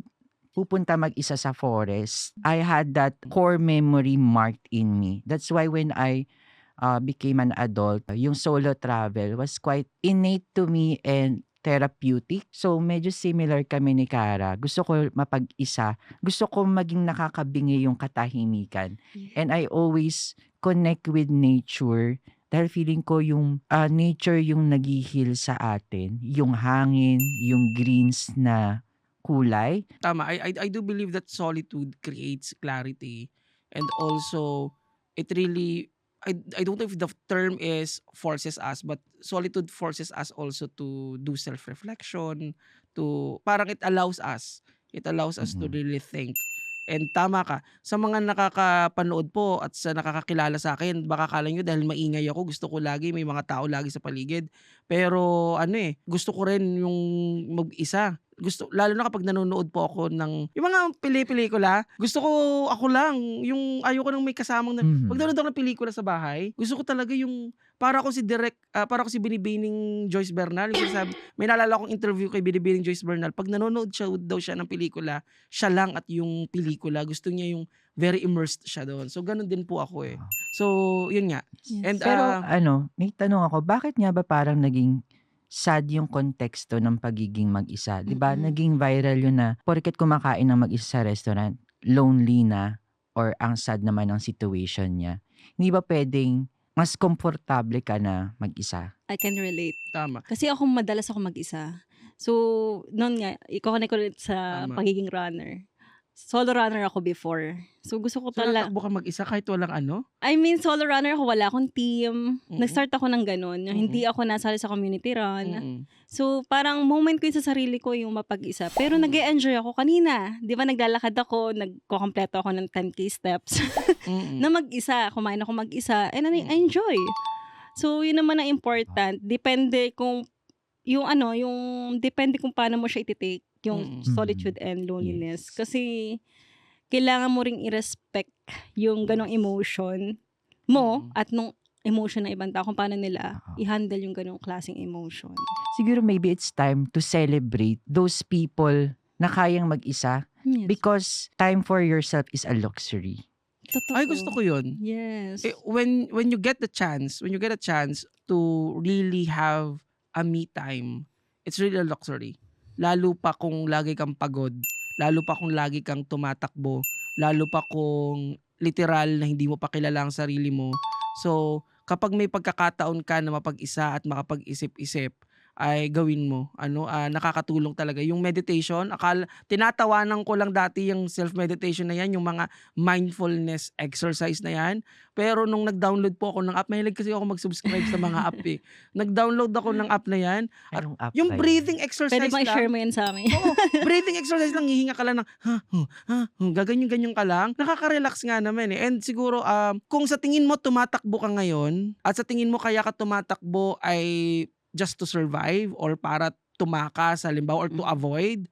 pupunta mag-isa sa forest. I had that core memory marked in me. That's why when I became an adult, yung solo travel was quite innate to me and therapeutic. So, medyo similar kami ni Kara. Gusto ko mapag-isa. Gusto ko maging nakakabingi yung katahimikan. And I always connect with nature dahil feeling ko yung nature yung nag-heal sa atin. Yung hangin, yung greens na kulay. Tama. I do believe that solitude creates clarity, and also it really, I don't know if the term is forces us, but solitude forces us also to do self-reflection, to parang it allows us to really think. And tama ka, sa mga nakakapanood po at sa nakakakilala sa akin, baka akala nyo dahil maingay ako, gusto ko lagi may mga tao lagi sa paligid. Pero gusto ko rin yung mag-isa. Lalo na kapag nanonood po ako ng yung mga pelikula, gusto ko ako lang, yung ayoko nang may kasamang pag nanonood ako ng pelikula sa bahay, gusto ko talaga yung para ako si Binibining Joyce Bernal. Yung sinasabi, may naalala akong interview kay Binibining Joyce Bernal, pag nanonood daw siya ng pelikula, siya lang at yung pelikula, gusto niya yung very immersed siya doon. So ganun din po ako eh. So yun nga. Yes. And Pero may tanong ako, bakit nga ba parang naging sad yung konteksto ng pagiging mag-isa? 'Di ba? Naging viral yun na porket kumakain ng mag-isa sa restaurant, lonely na or ang sad naman ang situation niya. Hindi ba pwedeng mas komportable ka na mag-isa? I can relate. tama. Kasi madalas ako mag-isa. So, noon nga, i-connect ko ulit sa Tama. pagiging runner. solo runner ako before. So gusto ko So, natakbo ka mag-isa kahit walang ano? I mean, solo runner ako, wala akong team. Mm. Nag-start ako ng ganun. Yung hindi ako nasali sa community run. Mm. So, parang moment ko yun sa sarili ko yung mapag-isa. Pero nag-e-enjoy ako kanina. Di ba naglalakad ako, nagkukompleto ako ng 10K steps. Mm. Na mag-isa, kumain ako mag-isa. And I enjoy. So, yun naman ang important. Depende kung, depende kung paano mo siya iti-take. Yung solitude and loneliness. Yes. Kasi, kailangan mo ring i-respect yung ganong emotion mo at nung emotion ng ibang tao, kung paano nila i-handle yung ganong klaseng emotion. Siguro maybe it's time to celebrate those people na kayang mag-isa Yes. because time for yourself is a luxury. Totoo. Ay, gusto ko yun. Yes. When you get a chance to really have a me time, it's really a luxury. Lalo pa kung lagi kang pagod, lalo pa kung lagi kang tumatakbo, lalo pa kung literal na hindi mo pa kilala ang sarili mo. So, kapag may pagkakataon ka na mapag-isa at makapag-isip-isip, ay gawin mo. Nakakatulong talaga. Yung meditation, tinatawanan ko lang dati yung self-meditation na yan, yung mga mindfulness exercise na yan. Pero nung nag-download po ako ng app, mahilig kasi ako mag-subscribe sa mga app eh. Nag-download ako ng app na yan. At Anong app yung ba yun? breathing exercise Pwede bang share lang. mo yan sa amin? Oo, breathing exercise lang, hihinga ka lang ng gaganyan-ganyan ka lang. Nakaka-relax nga naman eh. And siguro, kung sa tingin mo tumatakbo ka ngayon, at sa tingin mo kaya ka tumatakbo ay just to survive or para tumakas, halimbawa, or to avoid,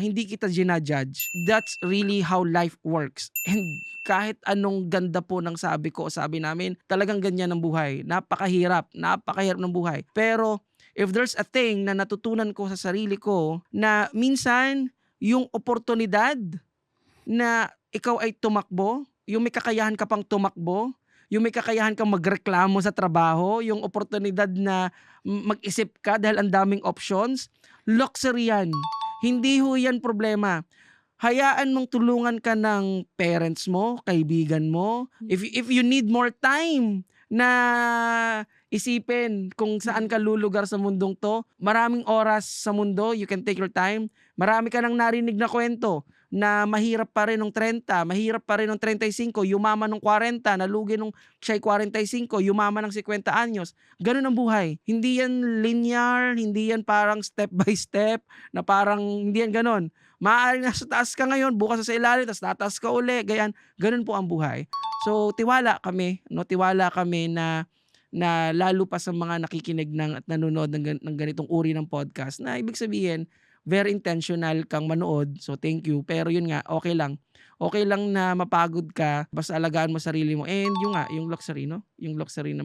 hindi kita ginajudge. That's really how life works. And kahit anong ganda po ng sabi namin, talagang ganyan ang buhay. Napakahirap ng buhay. Pero if there's a thing na natutunan ko sa sarili ko, na minsan yung oportunidad na ikaw ay tumakbo, yung may kakayahan ka pang tumakbo, yung may kakayahan kang magreklamo sa trabaho, yung oportunidad na mag-isip ka dahil ang daming options, luxury yan. Hindi ho yan problema. Hayaan mong tulungan ka ng parents mo, kaibigan mo. If you need more time na isipin kung saan ka lulugar sa mundong to, maraming oras sa mundo, you can take your time. Marami ka nang narinig na kwento na mahirap pa rin nung 30, mahirap pa rin nung 35, yumaman nung 40, nalugi nung siya'y 45, yumaman ng 50 anyos. Ganun ang buhay. Hindi yan linear, hindi yan parang step by step, na parang hindi yan ganun. Maaaring nasa taas ka ngayon, bukas sa ilalim, tapos tataas ka uli, ganun po ang buhay. So tiwala kami na lalo pa sa mga nakikinig at nanonood ng ganitong uri ng podcast, na ibig sabihin, very intentional kang manood. So thank you. Pero yun nga, okay lang. Okay lang na mapagod ka, basta alagaan mo sarili mo. And yung luxury, no? Yung luxury na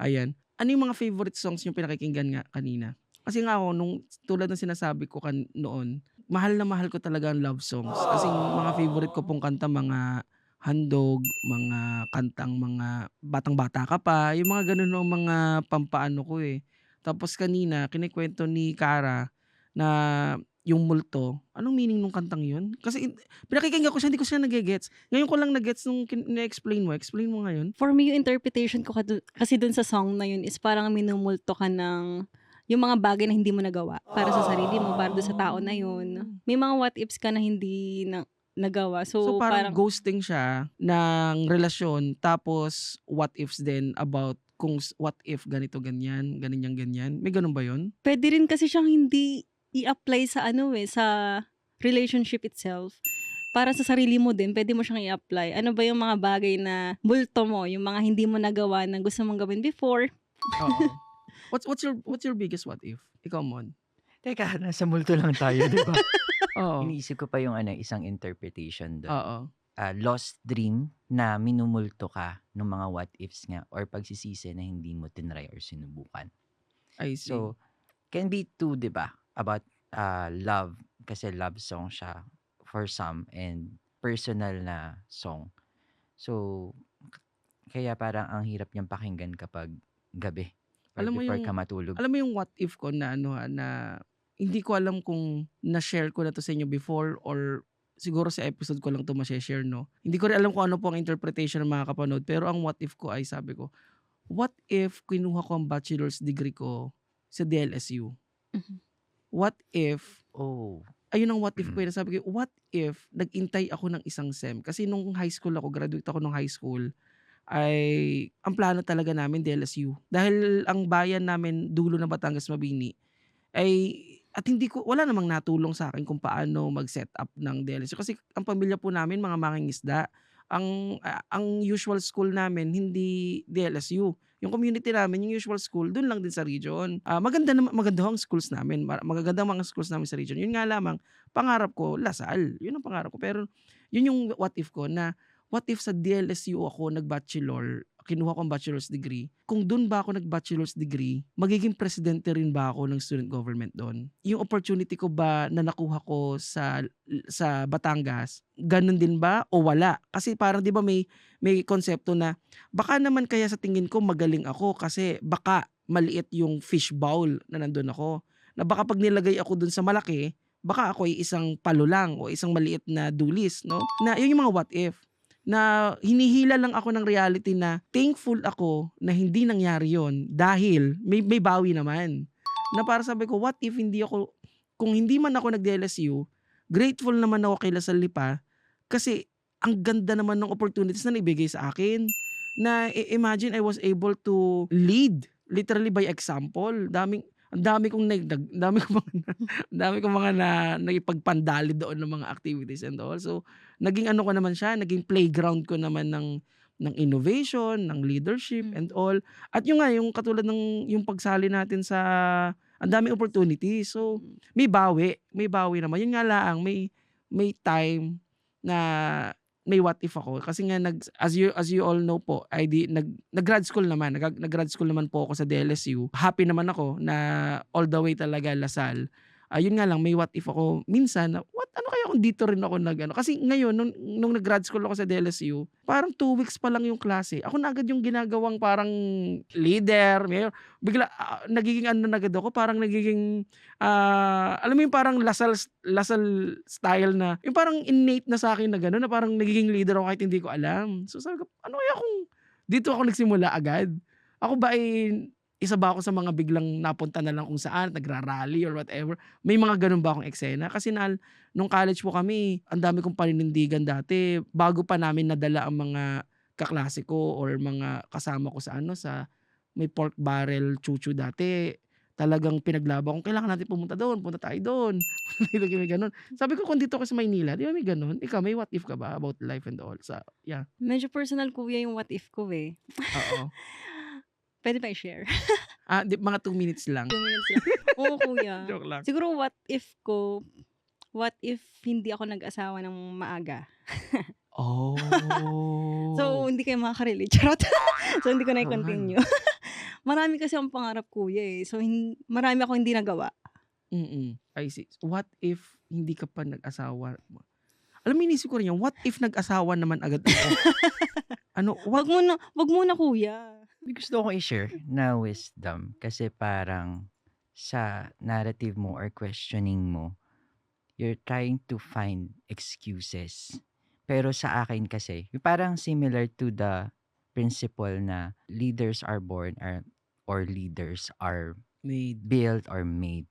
ayan. Ano yung mga favorite songs yung pinakikinggan nga kanina? Kasi nga ako, tulad ng sinasabi ko noon, mahal na mahal ko talaga ang love songs. Kasi mga favorite ko pong kanta, mga handog, mga kantang mga batang-bata ka pa, yung mga ganun o mga pampaano ko eh. Tapos kanina, kinikwento ni Cara na yung multo. Anong meaning nung kantang yun? Kasi pinakikinggan ko siya, hindi ko siya nagigets. Ngayon ko lang nagets nung na-explain mo. Explain mo ngayon. For me, yung interpretation ko kasi dun sa song na yun is parang minumulto ka ng yung mga bagay na hindi mo nagawa para sa sarili mo, para doon sa tao na yun. May mga what ifs ka na hindi nagawa. So parang ghosting siya ng relasyon, tapos what ifs din about kung what if ganito ganyan. May ganun ba yun? Pwede rin kasi siyang hindi i-apply sa sa relationship itself. Para sa sarili mo din, pwede mo siyang i-apply. Ano ba yung mga bagay na multo mo, yung mga hindi mo nagawa na gusto mong gawin before? Oo. What's your biggest what if? Ikaw, Mon. Teka, nasa multo lang tayo, di ba? Oo. Iniisip ko pa yung isang interpretation doon. Oo. Lost dream na minumulto ka ng mga what ifs nga or pagsisisi na hindi mo tinry or sinubukan. I see. So, can be two, di ba? About love. Kasi love song siya for some and personal na song. So, kaya parang ang hirap niyang pakinggan kapag gabi. Or Alam mo before yung- ka matulog. Alam mo yung what if ko na na hindi ko alam kung na-share ko na to sa inyo before or siguro sa episode ko lang to ma-share, no? Hindi ko rin alam kung ano po ang interpretation ng mga kapanood, pero ang what if ko ay sabi ko, what if kinuha ko ang bachelor's degree ko sa DLSU? Mhm. What if Oh, ayun ang what if ko yun. Sabi ko, what if nag-intay ako ng isang SEM? Kasi nung high school ako, graduate ako nung high school, ay ang plano talaga namin DLSU. Dahil ang bayan namin, dulo ng Batangas, Mabini, ay at hindi ko wala namang natulong sa akin kung paano mag-set up ng DLSU kasi ang pamilya po namin mga mangingisda. Ang usual school namin hindi DLSU. Yung community namin, yung usual school, dun lang din sa region. Maganda ang schools namin. Magaganda mga schools namin sa region. Yun nga lamang, pangarap ko, Lasal. Yun ang pangarap ko. Pero yun yung what if ko na what if sa DLSU ako nag-bachelor, kinuha ko ang bachelor's degree, kung dun ba ako nag-bachelor's degree, magiging presidente rin ba ako ng student government doon? Yung opportunity ko ba na nakuha ko sa Batangas, ganun din ba o wala? Kasi parang 'di ba may konsepto na baka naman kaya sa tingin ko magaling ako kasi baka maliit yung fish bowl na nandun ako. Na baka pag nilagay ako dun sa malaki, baka ako ay isang palo lang o isang maliit na dulis, no? Na yun yung mga what if na hinihila lang ako ng reality na thankful ako na hindi nangyari yon dahil may bawi naman. Na para sabi ko, what if kung hindi man ako nag-DLSU, grateful naman ako kay Lasal Lipa kasi ang ganda naman ng opportunities na naibigay sa akin. Na imagine I was able to lead literally by example. Ang dami kong mga naipagpandali doon ng mga activities and all. So, naging ano ko naman siya, naging playground ko naman ng innovation, ng leadership and all. At yung katulad ng yung pagsali natin sa ang daming opportunities. So, may bawi naman. Yun nga lang, may time na may what if ako kasi nga as you all know po nag-grad school naman po ako sa DLSU. Happy naman ako na all the way talaga Lasal. Yun nga lang may what if ako minsan na ano kaya kung dito rin ako kasi ngayon nung nag-grad school ako sa DLSU parang 2 weeks pa lang yung klase ako na agad yung ginagawang parang leader bigla nagiging na agad ako parang nagiging alam mo yung parang Lasal style na yung parang innate na sa akin na gano'n na parang nagiging leader ako kahit hindi ko alam. So sabi ko ano kaya kung dito ako nagsimula agad? Ako ba ay isa ba ako sa mga biglang napunta na lang kung saan, nagra-rally or whatever? May mga ganun ba akong eksena? Kasi nung college po kami, ang dami kong paninindigan dati. Bago pa namin nadala ang mga kaklase ko or mga kasama ko sa may pork barrel chuchu dati. Talagang pinaglaban kung kailangan natin pumunta doon, punta tayo doon. May ganun. Sabi ko kung dito ako sa Maynila, di ba may ganun? Ikaw, may what if ka ba about life and all? Yeah. Medyo personal kuya yung what if ko eh. Oo. Pwede ba i-share? Mga 2 minutes lang. 2 minutes lang. Oo, kuya. Joke lang. Siguro what if hindi ako nag-asawa ng maaga? Oh. So, hindi kayo makaka-relate. Charot. So, hindi ko na i-continue. Marami kasi ang pangarap kuya eh. So, marami ako hindi nagawa. I see. What if hindi ka pa nag-asawa? Alam mo, inisip ko rin yan. What if nag-asawa naman agad ako? Wag muna kuya. May gusto akong i-share na wisdom kasi parang sa narrative mo or questioning mo, you're trying to find excuses. Pero sa akin kasi, parang similar to the principle na leaders are born or leaders are built or made.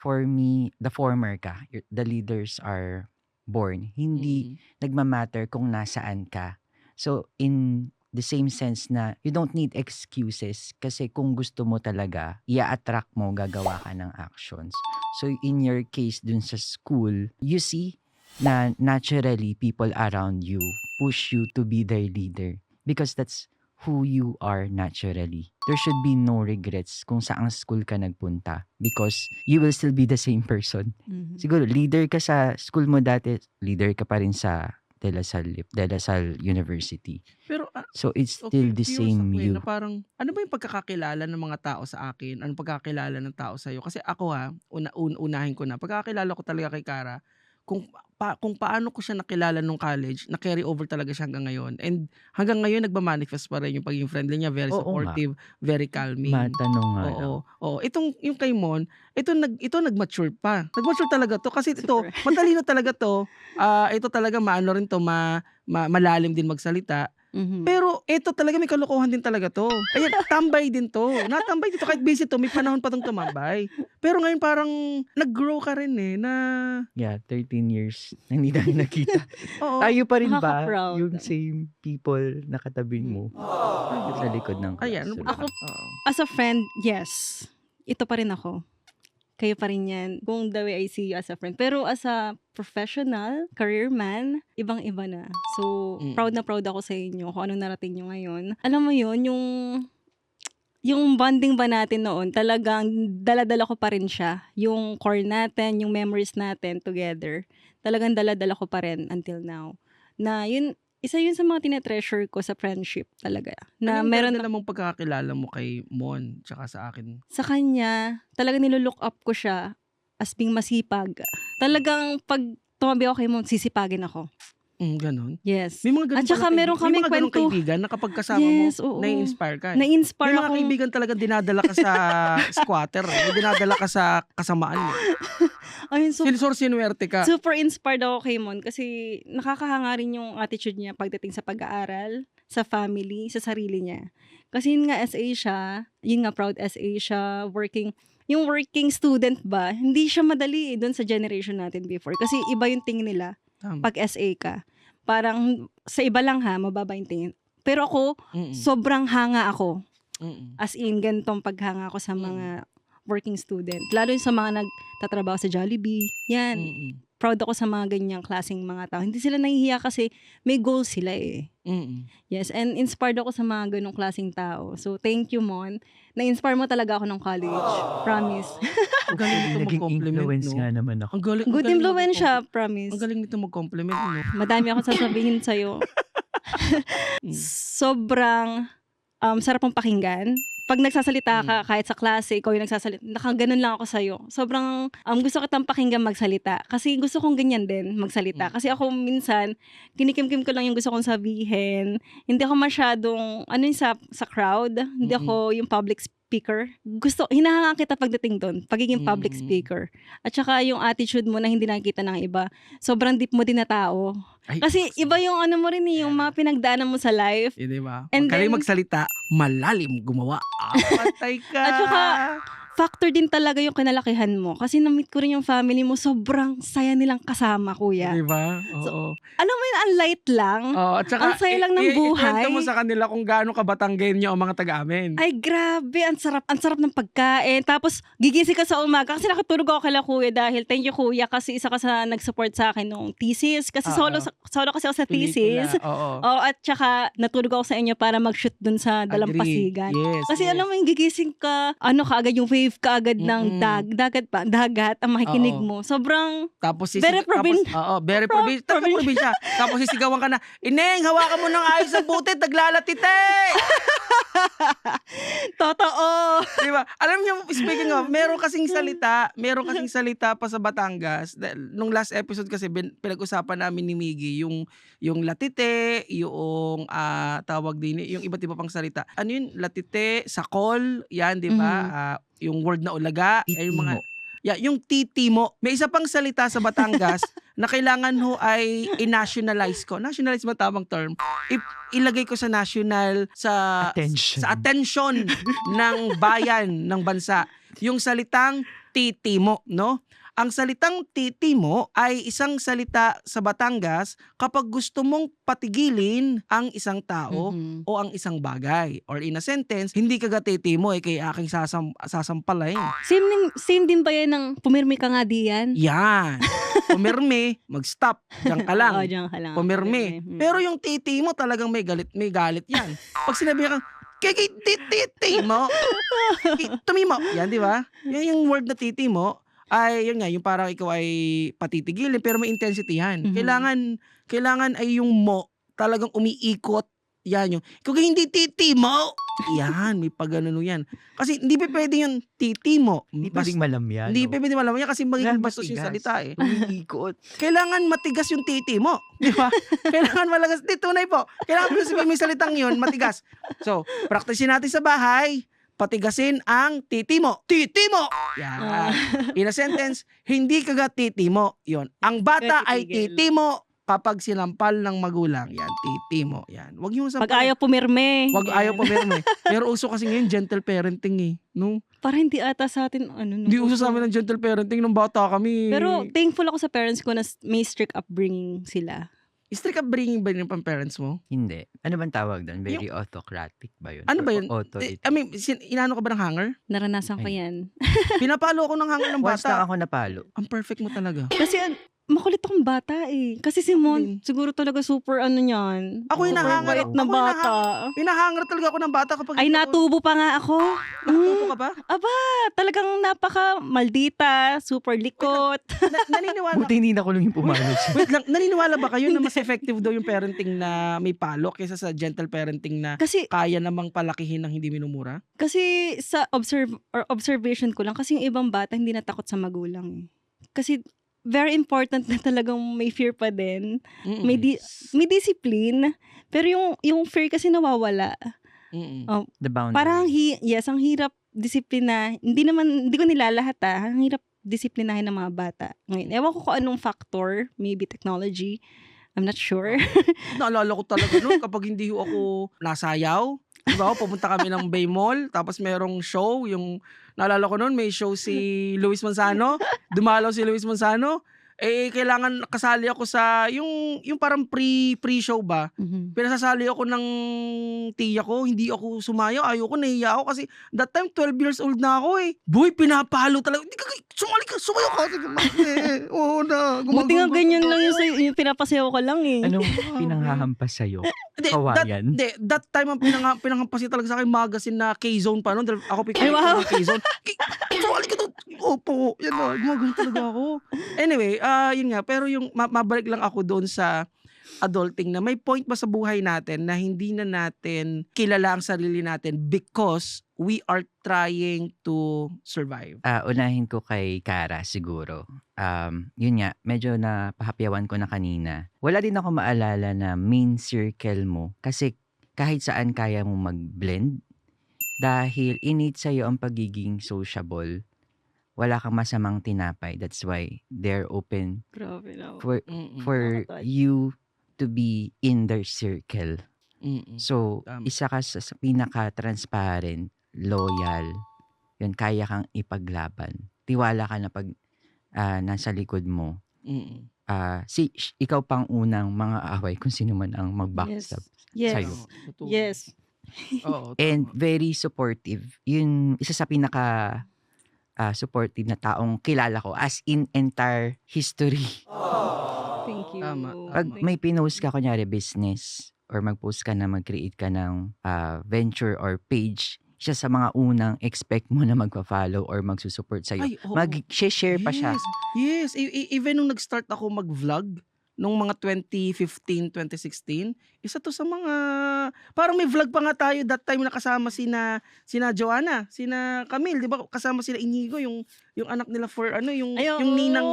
For me, the former ka, the leaders are born. Hindi nagmamatter kung nasaan ka. So, in the same sense na you don't need excuses kasi kung gusto mo talaga, i-attract mo, gagawa ka ng actions. So, in your case dun sa school, you see na naturally people around you push you to be their leader because that's who you are naturally. There should be no regrets kung saang school ka nagpunta because you will still be the same person. Siguro, leader ka sa school mo dati, leader ka pa rin sa De La Salle University. Pero, so, it's still the same you. Na parang, ano ba yung pagkakakilala ng mga tao sa akin? Anong pagkakakilala ng tao sa'yo? Kasi ako unahin ko na. Pagkakakilala ko talaga kay Kara, kung paano ko siya nakilala nung college, na-carry over talaga siya hanggang ngayon. And hanggang ngayon, nagmamanifest pa rin yung pagiging friendly niya. Very supportive, very calming. Matanong nga. Oo. Yung kay Mon, ito nag-mature pa. Nag-mature talaga to. Kasi ito, matalino talaga to. Ito talaga maano rin to, malalim din magsalita. Mhm. Pero ito talaga may kalokohan din talaga 'to. Ayan, tambay din 'to. Natambay dito kahit busy 'to, may panahon pa 'tong tumambay. Pero ngayon parang nag-grow ka rin eh na Yeah, 13 years na hindi tayo nakita. oo. Tayo pa rin ba Nakaka-proud. yung same people na katabi mo sa likod ng Ayan, ano classroom? ba? Ako- Oo. As a friend, yes. Ito pa rin ako. Kayo pa rin yan. Kung the way I see you as a friend. Pero as a professional, career man, ibang-iba na. So, proud na proud ako sa inyo kung anong narating nyo ngayon. Alam mo yun, yung bonding ba natin noon, talagang dala-dala ko pa rin siya. Yung core natin, yung memories natin together. Talagang dala-dala ko pa rin until now. Na yun, isa yun sa mga tinetreasure ko sa friendship talaga. Na Ano yung meron dala mong pagkakakilala mo kay Mon tsaka sa akin? sa kanya, talagang nilook up ko siya as being masipag. Talagang pag tumabi ako kay mo, sisipagin ako. Ganon. Yes. May mga ganun At saka pala meron may kaming mga ganun kwento. kaibigan na kapag kasama Yes, mo, oo. nai-inspire ka. Eh. Na-inspire May mga akong... kaibigan talaga dinadala ka sa squatter. May dinadala ka sa kasamaan. Ayun, so, Sinuwerte ka. super inspired ako kay Mon kasi nakakahanga rin yung attitude niya pagdating sa pag-aaral, sa family, sa sarili niya. Kasi yun nga SA siya, yun nga proud SA siya, yung working student ba, hindi siya madali doon sa generation natin before. Kasi iba yung tingin nila Tama. pag SA ka. Parang sa iba lang mababa yung tingin. Pero ako, Mm-mm. sobrang hanga ako. Mm-mm. As in, ganitong paghanga ko sa mga working student. Lalo yung sa mga nagtatrabaho sa Jollibee. Yan. Mm-mm. Proud ako sa mga ganyang klaseng mga tao. Hindi sila nahihiya kasi may goals sila eh. Mm-mm. Yes, and inspired ako sa mga ganong klaseng tao. So, thank you, Mon. Na-inspire mo talaga ako ng college. Promise. Ang galing nito Naging mag-compliment, influence no? nga naman ako. Ang galing, Good influence siya, promise. Ang galing nito mag-compliment, no? Madami ako sasabihin sa'yo. Sobrang sarap mong pakinggan. Pag nagsasalita ka, kahit sa klase, ikaw yung nagsasalita, nakaganon lang ako sa'yo. Sobrang gusto kitang pakinggan magsalita. Kasi gusto kong ganyan din, magsalita. Kasi ako minsan, kinikimkim ko lang yung gusto kong sabihin. Hindi ako masyadong, sa crowd. Hindi ako yung public speaker. Hinahanga kita pagdating doon, pagiging public speaker. At saka yung attitude mo na hindi nakikita ng iba. Sobrang deep mo din na tao. Ay, Kasi iba yung mo rin yung mga pinagdaanan mo sa life. di ba? And Magaling then- magsalita, malalim gumawa. Patay ka. At saka, factor din talaga yung kinalakihan mo. Kasi na-meet ko rin yung family mo, sobrang saya nilang kasama, kuya. Di ba? Oo. Alam mo yun, ang light lang. Oh, at saka, Ang saya lang ng buhay. Ikwento mo sa kanila kung gaano kabatanggenyo ang mga taga-amin. Ay, grabe. Ang sarap ng pagkain. Tapos, gigising ka sa umaga. Kasi nakatulog ako kay kuya dahil, thank you, kuya. Kasi isa ka sa nag-support sa akin nung thesis. Kasi solo kasi ako sa thesis. Oo. Oh, at saka, natulog ako sa inyo para mag-shoot dun sa Dalampasigan. Yes, Kasi yes. alam mo yung gigising ka, kaagad yung wave kaagad ng dagat ang makikinig Oo. mo. Sobrang, Tapos Very very provincial. Tapos probinsya. Tapos sisigawan ka na, Ineng, hawakan mo ng ayos ang butit, naglalatite! totoo. Di ba? Alam niyo, speaking of, meron kasing salita pa sa Batangas. Nung last episode kasi, pinag-usapan namin ni Miggy, yung latite, yung tawag din, yung iba't iba pang salita. Ano yun? Latite, sakol, yan, di ba? Yung word na ulaga, yung mga... Titimo. Yeah, yung titimo. May isa pang salita sa Batangas na kailangan ho ay i-nationalize ko. Nationalize ba tamang term? Ilagay ko sa national, sa attention ng bayan, ng bansa. Yung salitang titimo, no? Ang salitang titimo ay isang salita sa Batangas kapag gusto mong patigilin ang isang tao o ang isang bagay. Or in a sentence, hindi ka titimo kaya aking sasampalay. Same din ba yan ng pumirmi ka nga diyan? Yan. Pumirmi, mag-stop. Diyan ka lang. Oo, diyan ka lang. Pumirmi. Pero yung titimo talagang may galit yan. Pag sinabi kang, titimo, tumimo. Yan, di ba? Yan yung word na titimo. Ay, yun nga, yung parang ikaw ay patitigilin pero may intensity yan. Kailangan ay yung mo talagang umiikot. Yan yung, ikaw hindi titimo. Yan, may pagano yan. Kasi hindi pa pwede yung titimo. Hindi pwedeng malamyan. Hindi pa pwede malam yan kasi magiging bastos yung salita eh. Umiikot. Kailangan matigas yung titimo. Di ba? Kailangan malagas. Di, tunay po. Kailangan mo sabihin may salitang yun, matigas. So, practicein natin sa bahay. Patigasin ang titimo. Titimo! Yan. In a sentence, hindi ka titimo. Yon. Ang bata ay Titigil. titimo kapag sinampal ng magulang, yan, titi mo, yan. Wag niyo Pag sampalin. ayaw pumirme. Wag Yan. ayaw pumirme. Pero uso kasi ngayon gentle parenting eh, no? Parang hindi ata sa atin, ano. Hindi uso sa amin ng gentle parenting nung bata kami. Pero thankful ako sa parents ko na may strict upbringing sila. strict upbringing ba yung pang-parents mo? Hindi. Ano bang tawag doon? Very autocratic ba yun? Ano ba Or yun? Authority? I mean, inano ka ba ng hanger? Naranasan ko Ay. yan. Pinapalo ako ng hanger ng Once lang bata. ako napalo. Ang perfect mo talaga. Kasi makulit akong bata eh. Kasi si Mon, Din. siguro talaga super ano niyan. Ako Super hinahangar- bait na ako bata. Hinahanger talaga ako ng bata kapag... Ay, natubo pa nga ako. Natuto ka pa? Talagang napaka maldita, super likot. Naniniwala Buti hindi nakulong yung pumalo siya. Wait lang, naniniwala ba kayo na mas effective daw yung parenting na may palo kaysa sa gentle parenting na Kasi kaya namang palakihin ng hindi minumura? sa observation ko lang, kasi yung ibang bata hindi natakot sa magulang. Kasi very important na talagang may fear pa din. Mm-mm. May discipline. Pero yung fear kasi nawawala. Mm-mm. The boundary. Parang ang hirap disiplina. Hindi ko nilalahat Ang hirap disiplinahin ng mga bata. Ngayon, ewan ko kung anong factor, maybe technology. I'm not sure. Naalala ko talaga noon kapag hindi ako nasayaw. Diba, pumunta kami ng Bay Mall, tapos merong show, naalala ko noon, may show si Luis Manzano, dumalaw si Luis Manzano, kailangan kasali ako sa, yung parang pre-show ba, Mhm. pinasasali ako ng tiya ko, hindi ako sumayaw, ayoko, nahiya ako kasi that time 12 years old na ako eh. Boy, pinapalo talaga. Hindi ka, sumayaw ka. Sige, oo na. Buti nga ganyan lang yung pinapasayaw ko lang eh. Anong pinanghahampas sa'yo? Hindi, Kawayan? that time ang pinanghampasi talaga sa akin magazine na K-Zone pa noon. Dahil ako Ay, wow. ng K-Zone. Sumali ka doon. Opo, yan na. Gumagano talaga ako. Anyway, yun nga. Pero yung mabalik lang ako doon sa adulting na may point ba sa buhay natin na hindi na natin kilala ang sarili natin because we are trying to survive. Unahin ko kay Kara siguro. Yun nga, medyo napahapyawan ko na kanina. Wala din ako maalala na main circle mo kasi kahit saan kaya mo mag-blend dahil innate sa'yo ang pagiging sociable. Wala kang masamang tinapay. That's why they're open Grabe na. for Nakakatawa. you to be in their circle. Mm-mm. So, Tama. isa ka sa pinaka-transparent, loyal, yun, kaya kang ipaglaban. Tiwala ka na pag nasa likod mo. Mm-mm. Ikaw pang unang mga away kung sino man ang mag-backstab. Yes. Sa'yo. Oo, totoo. Yes. Oo, tama. And very supportive. Yun, isa sa pinaka supportive na taong kilala ko as in entire history. Thank you. Tama. Pag may pinost ka, kunyari business, or mag-post ka na mag-create ka ng venture or page, siya sa mga unang expect mo na magpa-follow or magsusupport sa'yo. Ay, oo. Mag-share pa siya. Yes. Even nung nag-start ako mag-vlog, nung mga 2015, 2016, isa to sa mga, parang may vlog pa nga tayo that time na kasama sina Joanna, sina Camille, di ba? Kasama sila Inigo, yung anak nila yung ninang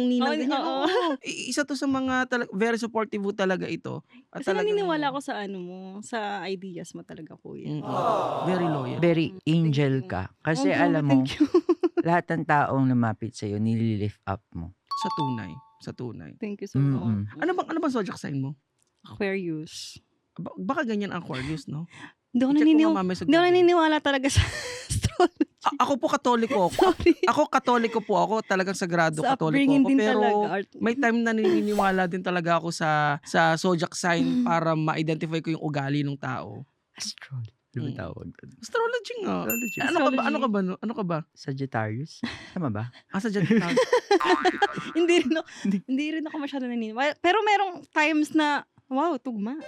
ganyan. Oo. Oo. Isa to sa mga very supportive talaga ito. At Kasi talagang- naniniwala ako sa sa ideas mo talaga, kuya. Very loyal. Very angel you. ka. Kasi Oh, alam mo, thank you. lahat ng taong lumapit sa'yo, nililift up mo. Sa tunay. Thank you so much. Mm-mm. Ano bang zodiac sign mo? Aquarius. Baka ganyan ang Aquarius, no? Hindi ako I-check mo nga mamaya sa Hindi ako Google. naniniwala talaga sa astrology. Ako po katoliko ako. Sorry. Ako katoliko po ako, talagang sagrado Sa katoliko upbringing ako. din Pero talaga. may time na naniniwala din talaga ako sa zodiac sign para ma-identify ko yung ugali ng tao. Astrology. Ano Mm. tawag doon? Astrology nga. Astrology. Ano ka ba? Sagittarius? Tama ba? Sa zodiac. hindi rin ako masyado naniniwala. Pero merong times na, wow, tugma.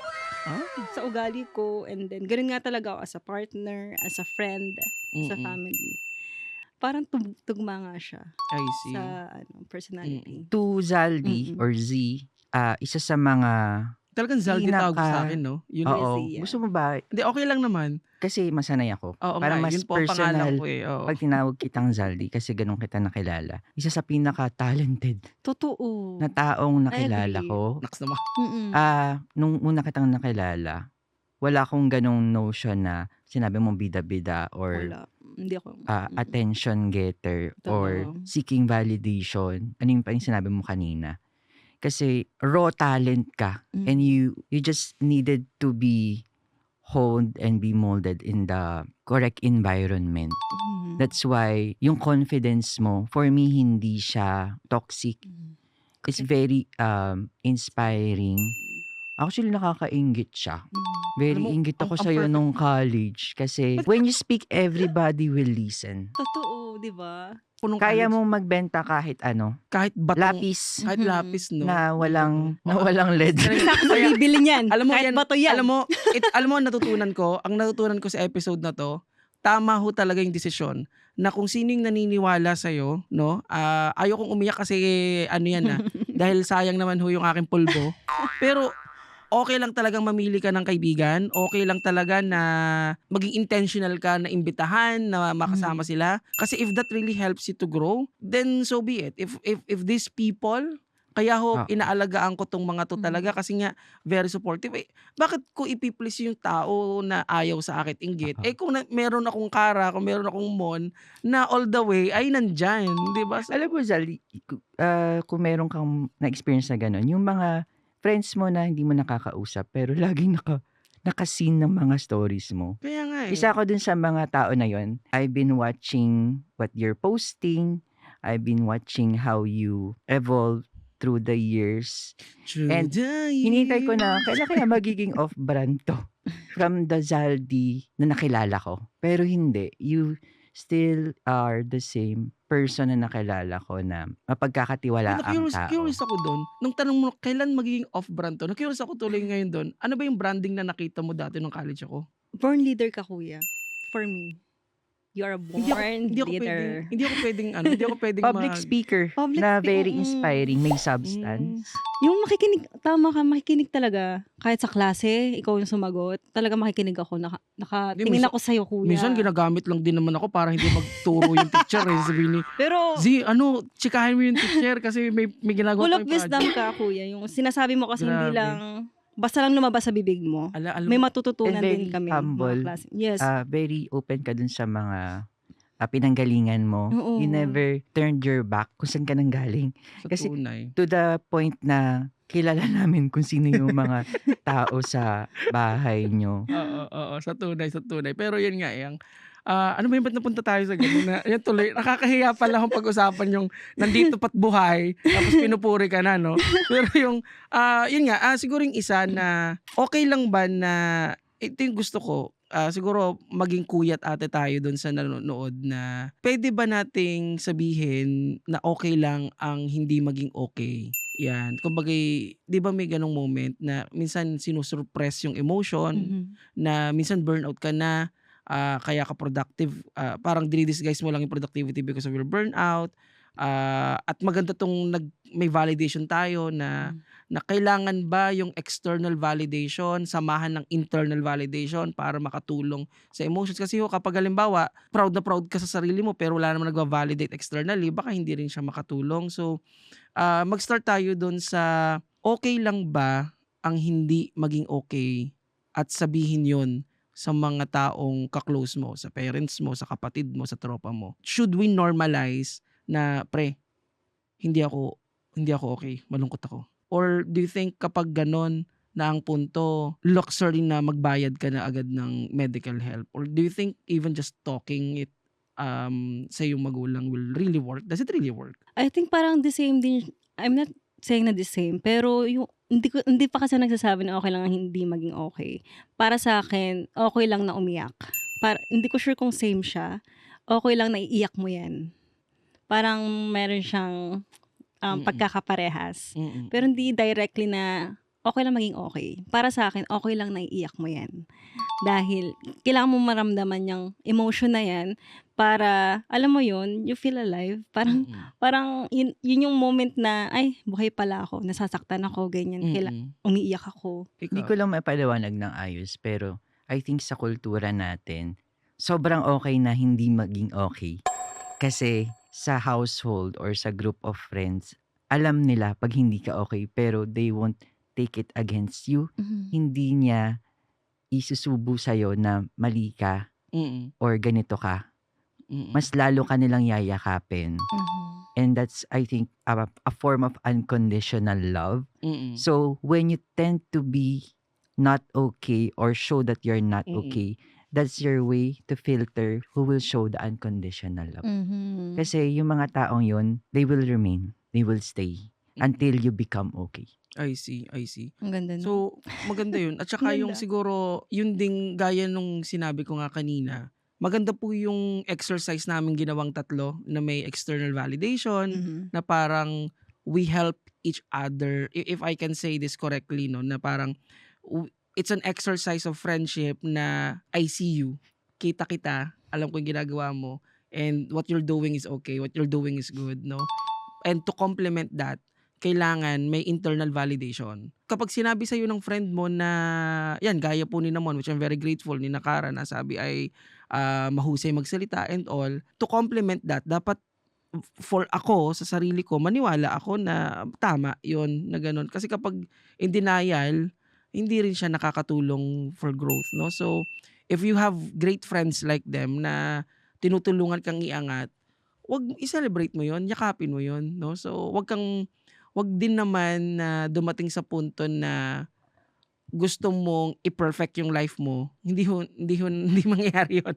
Sa ugali ko. And then, ganun nga talaga ako as a partner, as a friend, sa family. Parang tugma nga siya I see. sa personality. To Zaldi Mm-mm. or Z, isa sa mga Talagang Zaldi tawag Pinaka- sa akin, no? Yun. oo, Zia. gusto mo ba? Hindi, okay lang naman. Kasi masanay ako. Oo Parang nga, mas yun po ang pangalan personal ko eh. Oo. pag tinawag kitang Zaldi kasi ganun kita nakilala. Isa sa pinaka-talented Totoo. na taong nakilala agree. ko. Naks naman. Mm-mm. Nung una kitang nakilala, wala akong ganong notion na sinabi mong bida-bida or Wala. Hindi ako. attention getter or Totoo. seeking validation. Ano yung pa yung sinabi mo kanina? Kasi raw talent ka and you just needed to be honed and be molded in the correct environment. That's why yung confidence mo, for me, hindi siya toxic. It's very inspiring. Actually, nakakainggit siya. Very Alam mo, inggit ako ang sa'yo perfect. nung college. Kasi when you speak, everybody will listen. Totoo, di ba? Punong Kaya college, mong magbenta kahit ano. kahit batong, Lapis kahit lapis, no? na walang Oo. lead. Ako Kaya- bibili niyan. alam mo Kahit yan, bato yan. alam mo ang natutunan ko sa episode na to, tama ho talaga yung desisyon na kung sino yung naniniwala sa'yo, no? Ayaw kong umiyak kasi ano yan dahil sayang naman ho yung aking pulbo. Pero okay lang talagang mamili ka ng kaibigan, okay lang talaga na maging intentional ka na imbitahan, na makasama sila. Kasi if that really helps you to grow, then so be it. If these people, kaya ho, inaalagaan ko tong mga to talaga kasi nga very supportive. Bakit ko ipiplease yung tao na ayaw sa akin inggit? Kung meron akong kara, kung meron akong mon, na all the way ay nandyan, di ba? So, Alam mo, Zali, kung meron kang na-experience na gano'n, yung mga friends mo na hindi mo nakakausap pero laging nakasin ng mga stories mo. kaya nga Isa ako dun sa mga tao na yon. I've been watching what you're posting. I've been watching how you evolve through the years. And hinintay ko na kailan kaya magiging off-brand to from the Zaldi na nakilala ko. Pero hindi. You still are the same person na nakilala ko na mapagkakatiwala ang tao. Curious ako doon. Nung tanong mo, kailan magiging off-brand to? Curious ako tuloy ngayon doon. Ano ba yung branding na nakita mo dati nung college ako? Born leader ka, kuya. For me. You are a born leader. Hindi ako pwedeng Public speaker Public na speak- very mm. inspiring, may substance. Yung makikinig, tama ka, makikinig talaga. Kahit sa klase, ikaw yung sumagot. Talaga makikinig ako. Nakatingin minsan- ako sa'yo, kuya. Minsan ginagamit lang din naman ako para hindi magturo yung teacher. Sabihin ni, Pero, chikahin mo yung teacher kasi may ginagawa full pa of yung wisdom project. ka, kuya. Yung sinasabi mo kasi Grabe. hindi lang, basta lang lumabas sa bibig mo. May matututunan And very din kami. humble. Mga klase. Yes. Very open ka dun sa mga pinanggalingan mo. Oo. You never turned your back kung saan ka nang galing. Sa kasi- tunay. To the point na kilala namin kung sino yung mga tao sa bahay nyo. Oo, sa tunay. Pero yun nga, ano ba yung ba't napunta tayo sa ganun na, yan tuloy, nakakahiya pala kung pag-usapan yung nandito pat buhay, tapos pinupuri ka na, no? Pero yun nga, siguro yung isa na, okay lang ba na, ito yung gusto ko, siguro maging kuyat ate tayo dun sa nanonood na, pwede ba nating sabihin na okay lang ang hindi maging okay? Yan. Kumbaga, di ba may ganong moment na minsan sinusurpress yung emotion, Mhm. na minsan burnout ka na, kaya ka productive, parang dinidisguise mo lang yung productivity because of your burnout, at maganda tong may validation tayo na kailangan ba yung external validation samahan ng internal validation para makatulong sa emotions. Kasi kapag halimbawa proud na proud ka sa sarili mo pero wala naman nagva-validate externally, baka hindi rin siya makatulong. So mag-start tayo dun sa okay lang ba ang hindi maging okay, at sabihin yon sa mga taong ka-close mo, sa parents mo, sa kapatid mo, sa tropa mo. Should we normalize na, pre, hindi ako okay, malungkot ako? Or do you think kapag ganon na ang punto, luxury na magbayad ka na agad ng medical help? Or do you think even just talking it sa iyong magulang will really work? Does it really work? I think parang the same din. I'm not saying na the same, pero yung hindi pa kasi nagsasabi na okay lang na hindi maging okay. Para sa akin, okay lang na umiyak. Hindi ko sure kung same siya. Okay lang na iiyak mo yan. Parang meron siyang pagkakaparehas. Mm-mm. Pero hindi directly na okay lang maging okay. Para sa akin, okay lang na iiyak mo yan. Dahil kailangan mo maramdaman yung emotion na yan para, alam mo yun, you feel alive. Parang yun yung moment na, ay, buhay pala ako, nasasaktan ako, ganyan. Umiiyak ako. Hindi ko lang mapaliwanag ng ayos, pero I think sa kultura natin, sobrang okay na hindi maging okay. Kasi sa household or sa group of friends, alam nila pag hindi ka okay, pero they won't take it against you. Hindi niya isusubo sa'yo na mali ka or ganito ka. Mas lalo ka nilang yayakapin. And that's, I think, a form of unconditional love. Mm. So when you tend to be not okay or show that you're not Mm. okay, that's your way to filter who will show the unconditional love. Mhm. Kasi yung mga taong yun, they will remain, they will stay until you become okay. I see, I see. Ang ganda nun. So, maganda yun. At saka yung Ganda. siguro, yun ding gaya nung sinabi ko nga kanina, maganda po yung exercise namin ginawang tatlo na may external validation, Mhm. na parang we help each other. If I can say this correctly, no, na parang it's an exercise of friendship na I see you, kita kita, alam ko yung ginagawa mo, and what you're doing is okay, what you're doing is good, no? And to complement that, kailangan may internal validation. Kapag sinabi sa'yo ng friend mo na, yan, gaya po ni Namon, which I'm very grateful, ni Nakara, na sabi ay mahusay magsalita and all, to complement that, dapat for ako, sa sarili ko, maniwala ako na tama yun, na ganun. Kasi kapag in denial, hindi rin siya nakakatulong for growth, no? So, if you have great friends like them na tinutulungan kang iangat, wag i-celebrate mo yun, yakapin mo yun, no? So, wag din naman na dumating sa punto na gusto mong i-perfect yung life mo. Hindi mangyayari yun.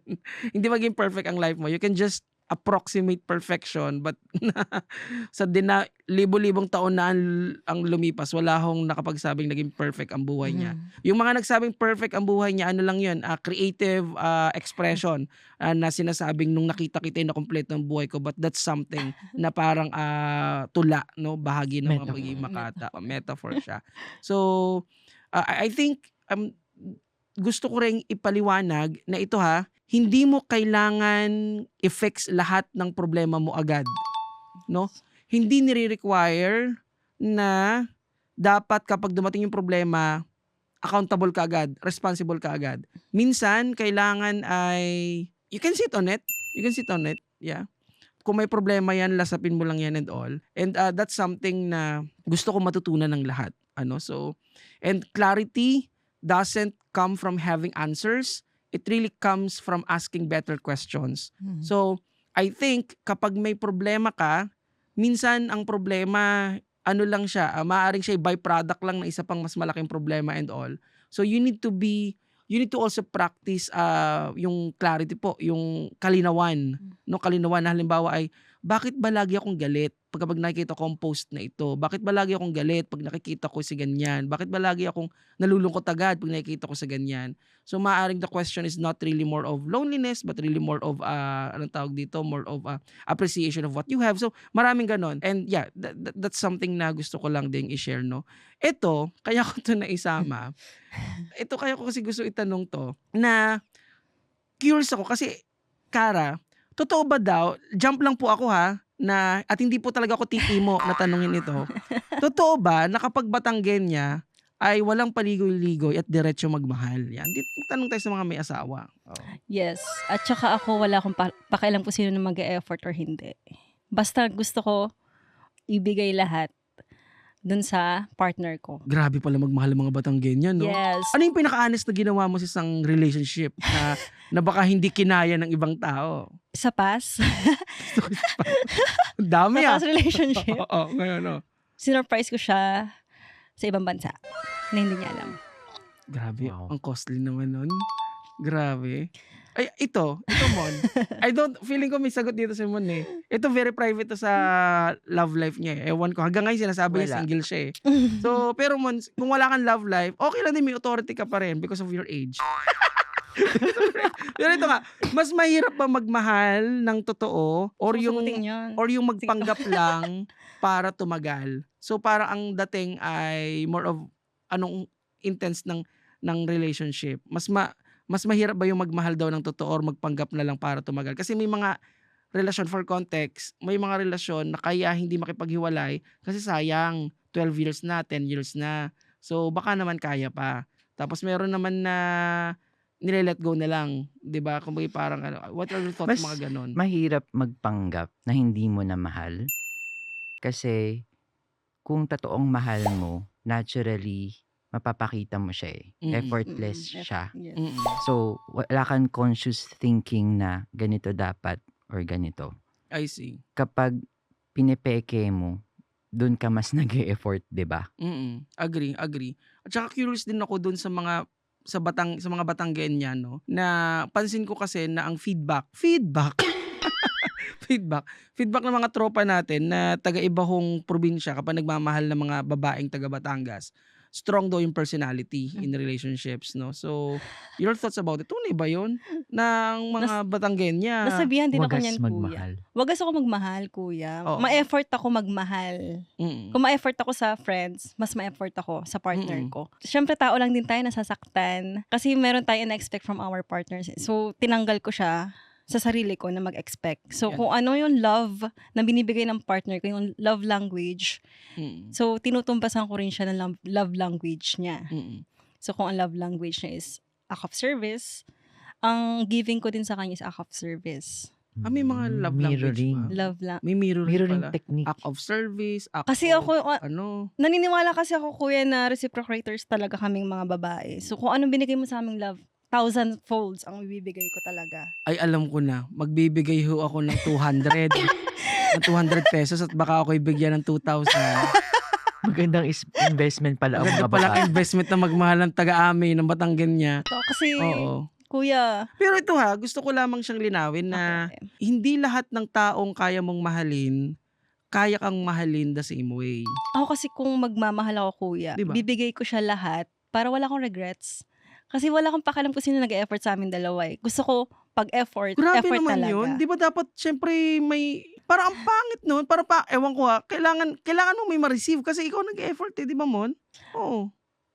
Hindi maging perfect ang life mo. You can just approximate perfection, but sa libo-libong taon na ang lumipas, wala hong nakapagsabing naging perfect ang buhay niya. Yung mga nagsabing perfect ang buhay niya, ano lang yun, creative expression na sinasabing nung nakita kita na kompleto ang buhay ko, but that's something na parang tula, no? Bahagi ng mga Metaphor. pagiging makata. Metaphor siya. So, I think gusto ko ring ipaliwanag na ito hindi mo kailangan i-fix lahat ng problema mo agad, no? Hindi nire-require na dapat kapag dumating yung problema, accountable ka agad, responsible ka agad. Minsan kailangan ay you can sit on it. Yeah. Kung may problema yan, lasapin mo lang yan and all. And that's something na gusto ko matutunan ng lahat. So, and clarity doesn't come from having answers. It really comes from asking better questions. So, I think kapag may problema ka, minsan ang problema, lang siya, maaaring siya byproduct lang ng isa pang mas malaking problema and all. So, you need to also practice yung clarity po, yung kalinawan. No, kalinawan na halimbawa ay, bakit ba lagi akong galit pag nakikita ko ang post na ito? Bakit ba lagi akong galit pag nakikita ko si ganyan? Bakit ba lagi akong nalulungkot agad pag nakikita ko sa ganyan? So maaaring the question is not really more of loneliness, but really more of more of appreciation of what you have. So maraming ganon. And yeah, that's something na gusto ko lang ding i-share, no? Ito, kaya ko to naisama. Ito kaya ko kasi gusto itanong to na curious ako kasi Kara, totoo ba daw, jump lang po ako na, at hindi po talaga ako titimo na tanungin ito. Totoo ba na kapag Batanggenya ay walang paligoy-ligoy at diretso magmahal? Yan. Tanong tayo sa mga may asawa. Oh. Yes. At saka ako, wala akong pakialam kung sino na mag-e-effort or hindi. Basta gusto ko ibigay lahat dun sa partner ko. Grabe pala magmahal ng mga Batanggenya, no? Yes. Ano yung pinaka-honest na ginawa mo sa isang relationship na baka hindi kinaya ng ibang tao? Sa past, Ang dami sa past relationship, Oo, ngayon. sinurprise ko siya sa ibang bansa na hindi niya alam. Grabe, Wow. ang costly naman nun. Grabe. Ay, ito Mon. Feeling ko may sagot dito si Mon eh. Ito very private to sa love life niya eh. Ewan ko, hanggang ngayon sinasabi niya Wala. single siya eh. So, pero Mon, kung wala kang love life, okay lang din, may authority ka pa rin because of your age. Pero ito nga, mas mahirap ba magmahal ng totoo or Susugutin yun. yung magpanggap lang para tumagal? So, parang ang dating ay more of anong intense ng relationship. Mas mahirap ba yung magmahal daw ng totoo or magpanggap na lang para tumagal? Kasi may mga relasyon, for context, may mga relasyon na kaya hindi makipaghiwalay kasi sayang, 12 years na, 10 years na. So, baka naman kaya pa. Tapos meron naman na nile-let go na lang. 'Di ba? Kung parang what are your thoughts Mas mga ganon? mahirap magpanggap na hindi mo na mahal. Kasi kung totoong mahal mo, naturally, mapapakita mo siya eh. Mm. Effortless siya. Yes. Mm-mm. So, wala kang conscious thinking na ganito dapat or ganito. I see. Kapag pinepeke mo, dun ka mas nag-e-effort, 'di ba? Agree, agree. At saka curious din ako dun sa mga Batanggenyan, no, na pansin ko kasi na ang feedback feedback ng mga tropa natin na taga-ibahong probinsya kapag nagmamahal ng mga babaeng taga Batangas, strong daw yung personality in relationships, no. So, your thoughts about it? Tunay ba yun ng mga Batanggenya? Nasabihan din ako Wagas niyan, kuya. magmahal. Wagas ako magmahal, kuya. Oo. Ma-effort ako magmahal. Mm. Kung ma-effort ako sa friends, mas ma-effort ako sa partner ko. Siyempre, tao lang din tayo nasasaktan. Kasi meron tayo na-expect from our partners. So, tinanggal ko siya sa sarili ko na mag-expect. So, Yan. kung ano yung love na binibigay ng partner ko, yung love language, so, tinutumbasan ko rin siya ng love language niya. So, kung ang love language niya is act of service, ang giving ko din sa kanya is act of service. May mga love language Mirroring. ba? Love lang. May mirroring Mirroring pala. technique. Act of service, act Kasi of, ako, naniniwala kasi ako, kuya, na reciprocators talaga kaming mga babae. So, kung anong binigay mo sa aming love, 1,000 folds ang ibibigay ko talaga. ay alam ko na, magbibigay ho ako ng 200 ng 200 pesos at baka ako ibigyan ng 2,000. Magandang investment pala ang Maganda mga pala babae. investment na magmahal ng taga-amin, ng Batanggenya. So, kasi, Oo. kuya, Pero ito ha, gusto ko lamang siyang linawin na okay. hindi lahat ng taong kaya mong mahalin, kaya kang mahalin the same way. Ako kasi kung magmamahal ako, kuya, Diba? bibigay ko siya lahat para wala akong regrets. Kasi wala akong pakialam kung sino nag-e-effort sa amin dalawa eh. Gusto ko pag-effort, Grabe effort naman talaga. yun. Di ba dapat, syempre, may, parang ang pangit nun. Parang ewan ko ha, kailangan mo may ma-receive kasi ikaw nag-effort eh, di ba Mon? Oo.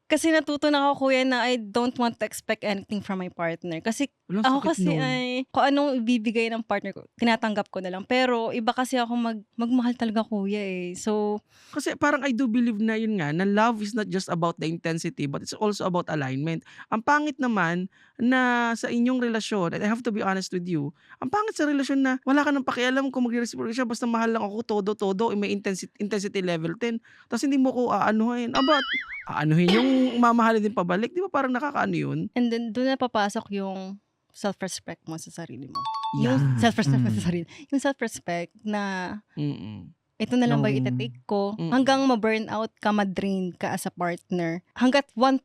Kasi natuto na ako, kuya, na I don't want to expect anything from my partner. Kasi Walang ako sakit kasi nun. ay, kung anong ibibigay ng partner ko, tinatanggap ko na lang. Pero iba kasi ako magmahal talaga, kuya eh. So, Kasi parang I do believe na yun nga, na love is not just about the intensity, but it's also about alignment. Ang pangit naman na sa inyong relasyon, and I have to be honest with you, ang pangit sa relasyon na wala ka nang pakialam kung magre-reciprocate siya, basta mahal lang ako, todo, may intensity level 10. Tapos hindi mo ko aanuhin. Aanuhin yung mamahalin din pabalik. Di ba parang nakakaano yun? and then doon na papasok yung self-respect mo sa sarili mo. Yeah. Yung self-respect mo Mm. sa sarili. Yung self-respect na ito na lang ba yung Yung- itatake ko? Mm. Hanggang ma-burn out ka, ma-drain ka as a partner. Hanggat 1%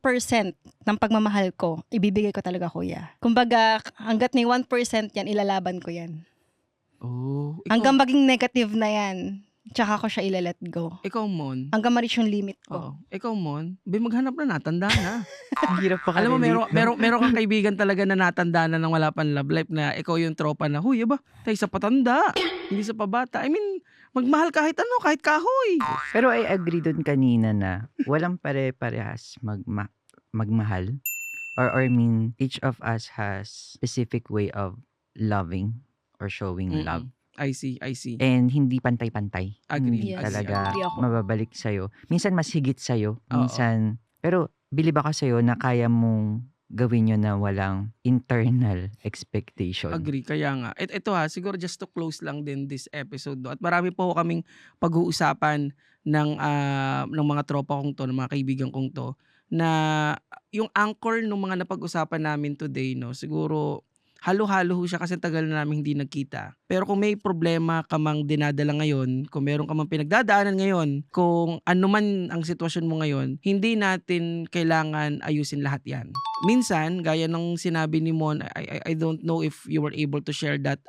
ng pagmamahal ko, ibibigay ko talaga, kuya. Kumbaga, hanggat may 1% yan, ilalaban ko yan. Oh, Hanggang maging negative na yan, tsaka ko siya ilalet go. ikaw Mon. Hanggang ma-reach yung limit ko. Oo. Ikaw Mon. Maghanap na, natanda na. Ang hirap pa Alam mo, ka-relate, meron kang kaibigan talaga na natanda na ng wala pang love life na ikaw yung tropa na, huy, ba? Tayo sa patanda. Hindi sa pabata. I mean, magmahal kahit ano, kahit kahoy. Pero I agree dun kanina na walang pare-parehas magmahal. Or I mean, each of us has specific way of loving or showing love. I see. And hindi pantay-pantay. Agree. Hindi Yes, talaga agree ako. mababalik sa'yo. Minsan mas higit sa'yo. Oo. Minsan, pero bilib ako sa'yo na kaya mong gawin yun na walang internal expectation. Agree. Kaya nga. Ito ha, siguro just to close lang din this episode. No? At marami po kaming pag-uusapan ng mga tropa kong to, ng mga kaibigan kong to, na yung anchor ng mga napag-usapan namin today, no, siguro halo-halo ho siya kasi tagal na namin hindi nagkita. Pero kung may problema ka mang dinadala ngayon, kung meron ka mang pinagdadaanan ngayon, kung ano man ang sitwasyon mo ngayon, hindi natin kailangan ayusin lahat yan. Minsan, gaya ng sinabi ni Mon, I don't know if you were able to share that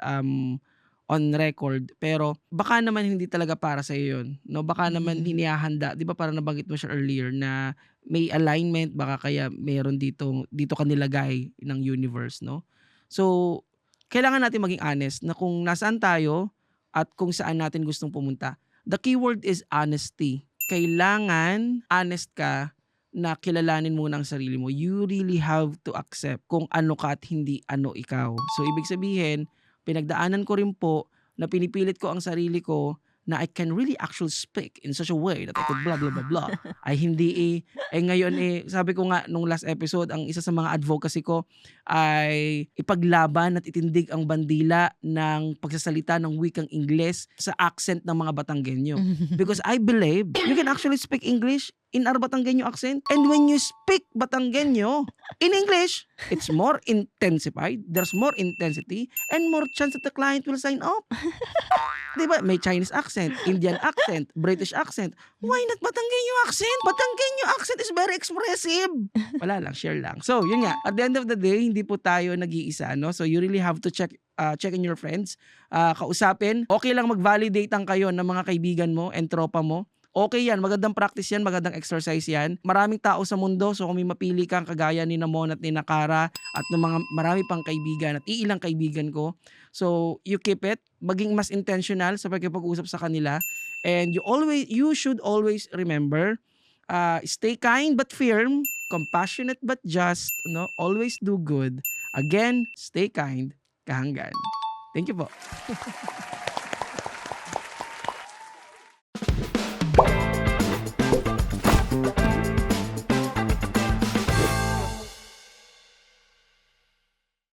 on record, pero baka naman hindi talaga para sa yun. No? Baka naman hinihahanda, di ba parang nabanggit mo siya earlier na may alignment, baka kaya meron dito ka nilagay ng universe, no? So, kailangan natin maging honest na kung nasaan tayo at kung saan natin gustong pumunta. The keyword is honesty. Kailangan honest ka na kilalanin muna ang sarili mo. You really have to accept kung ano ka at hindi ano ikaw. So, ibig sabihin, pinagdaanan ko rin po na pinipilit ko ang sarili ko na I can really actually speak in such a way that I could blah blah blah blah. Ay hindi ngayon sabi ko nga nung last episode, ang isa sa mga advocacy ko ay ipaglaban at itindig ang bandila ng pagsasalita ng wikang Ingles sa accent ng mga Batanggenyo. Because I believe you can actually speak English in our Batanggenyo accent. And when you speak Batanggenyo in English, it's more intensified, there's more intensity, and more chance that the client will sign up. Diba? May Chinese accent, Indian accent, British accent. Why not Batanggenyo accent? Batanggenyo accent is very expressive. Wala lang, share lang. So, yun nga. At the end of the day, hindi po tayo nag-iisa, no? So, you really have to check in your friends. Kausapin. Okay lang mag-validate ang kayo ng mga kaibigan mo and tropa mo. Okay yan, magandang practice yan, magandang exercise yan. Maraming tao sa mundo, so kung may mapili kang kagaya ni Namon at ni Nakara at ng mga marami pang kaibigan at iilang kaibigan ko, so you keep it, maging mas intentional sa pagkipag-usap sa kanila, and you should always remember, stay kind but firm, compassionate but just, no, always do good. Again, stay kind, kahanggan. Thank you po.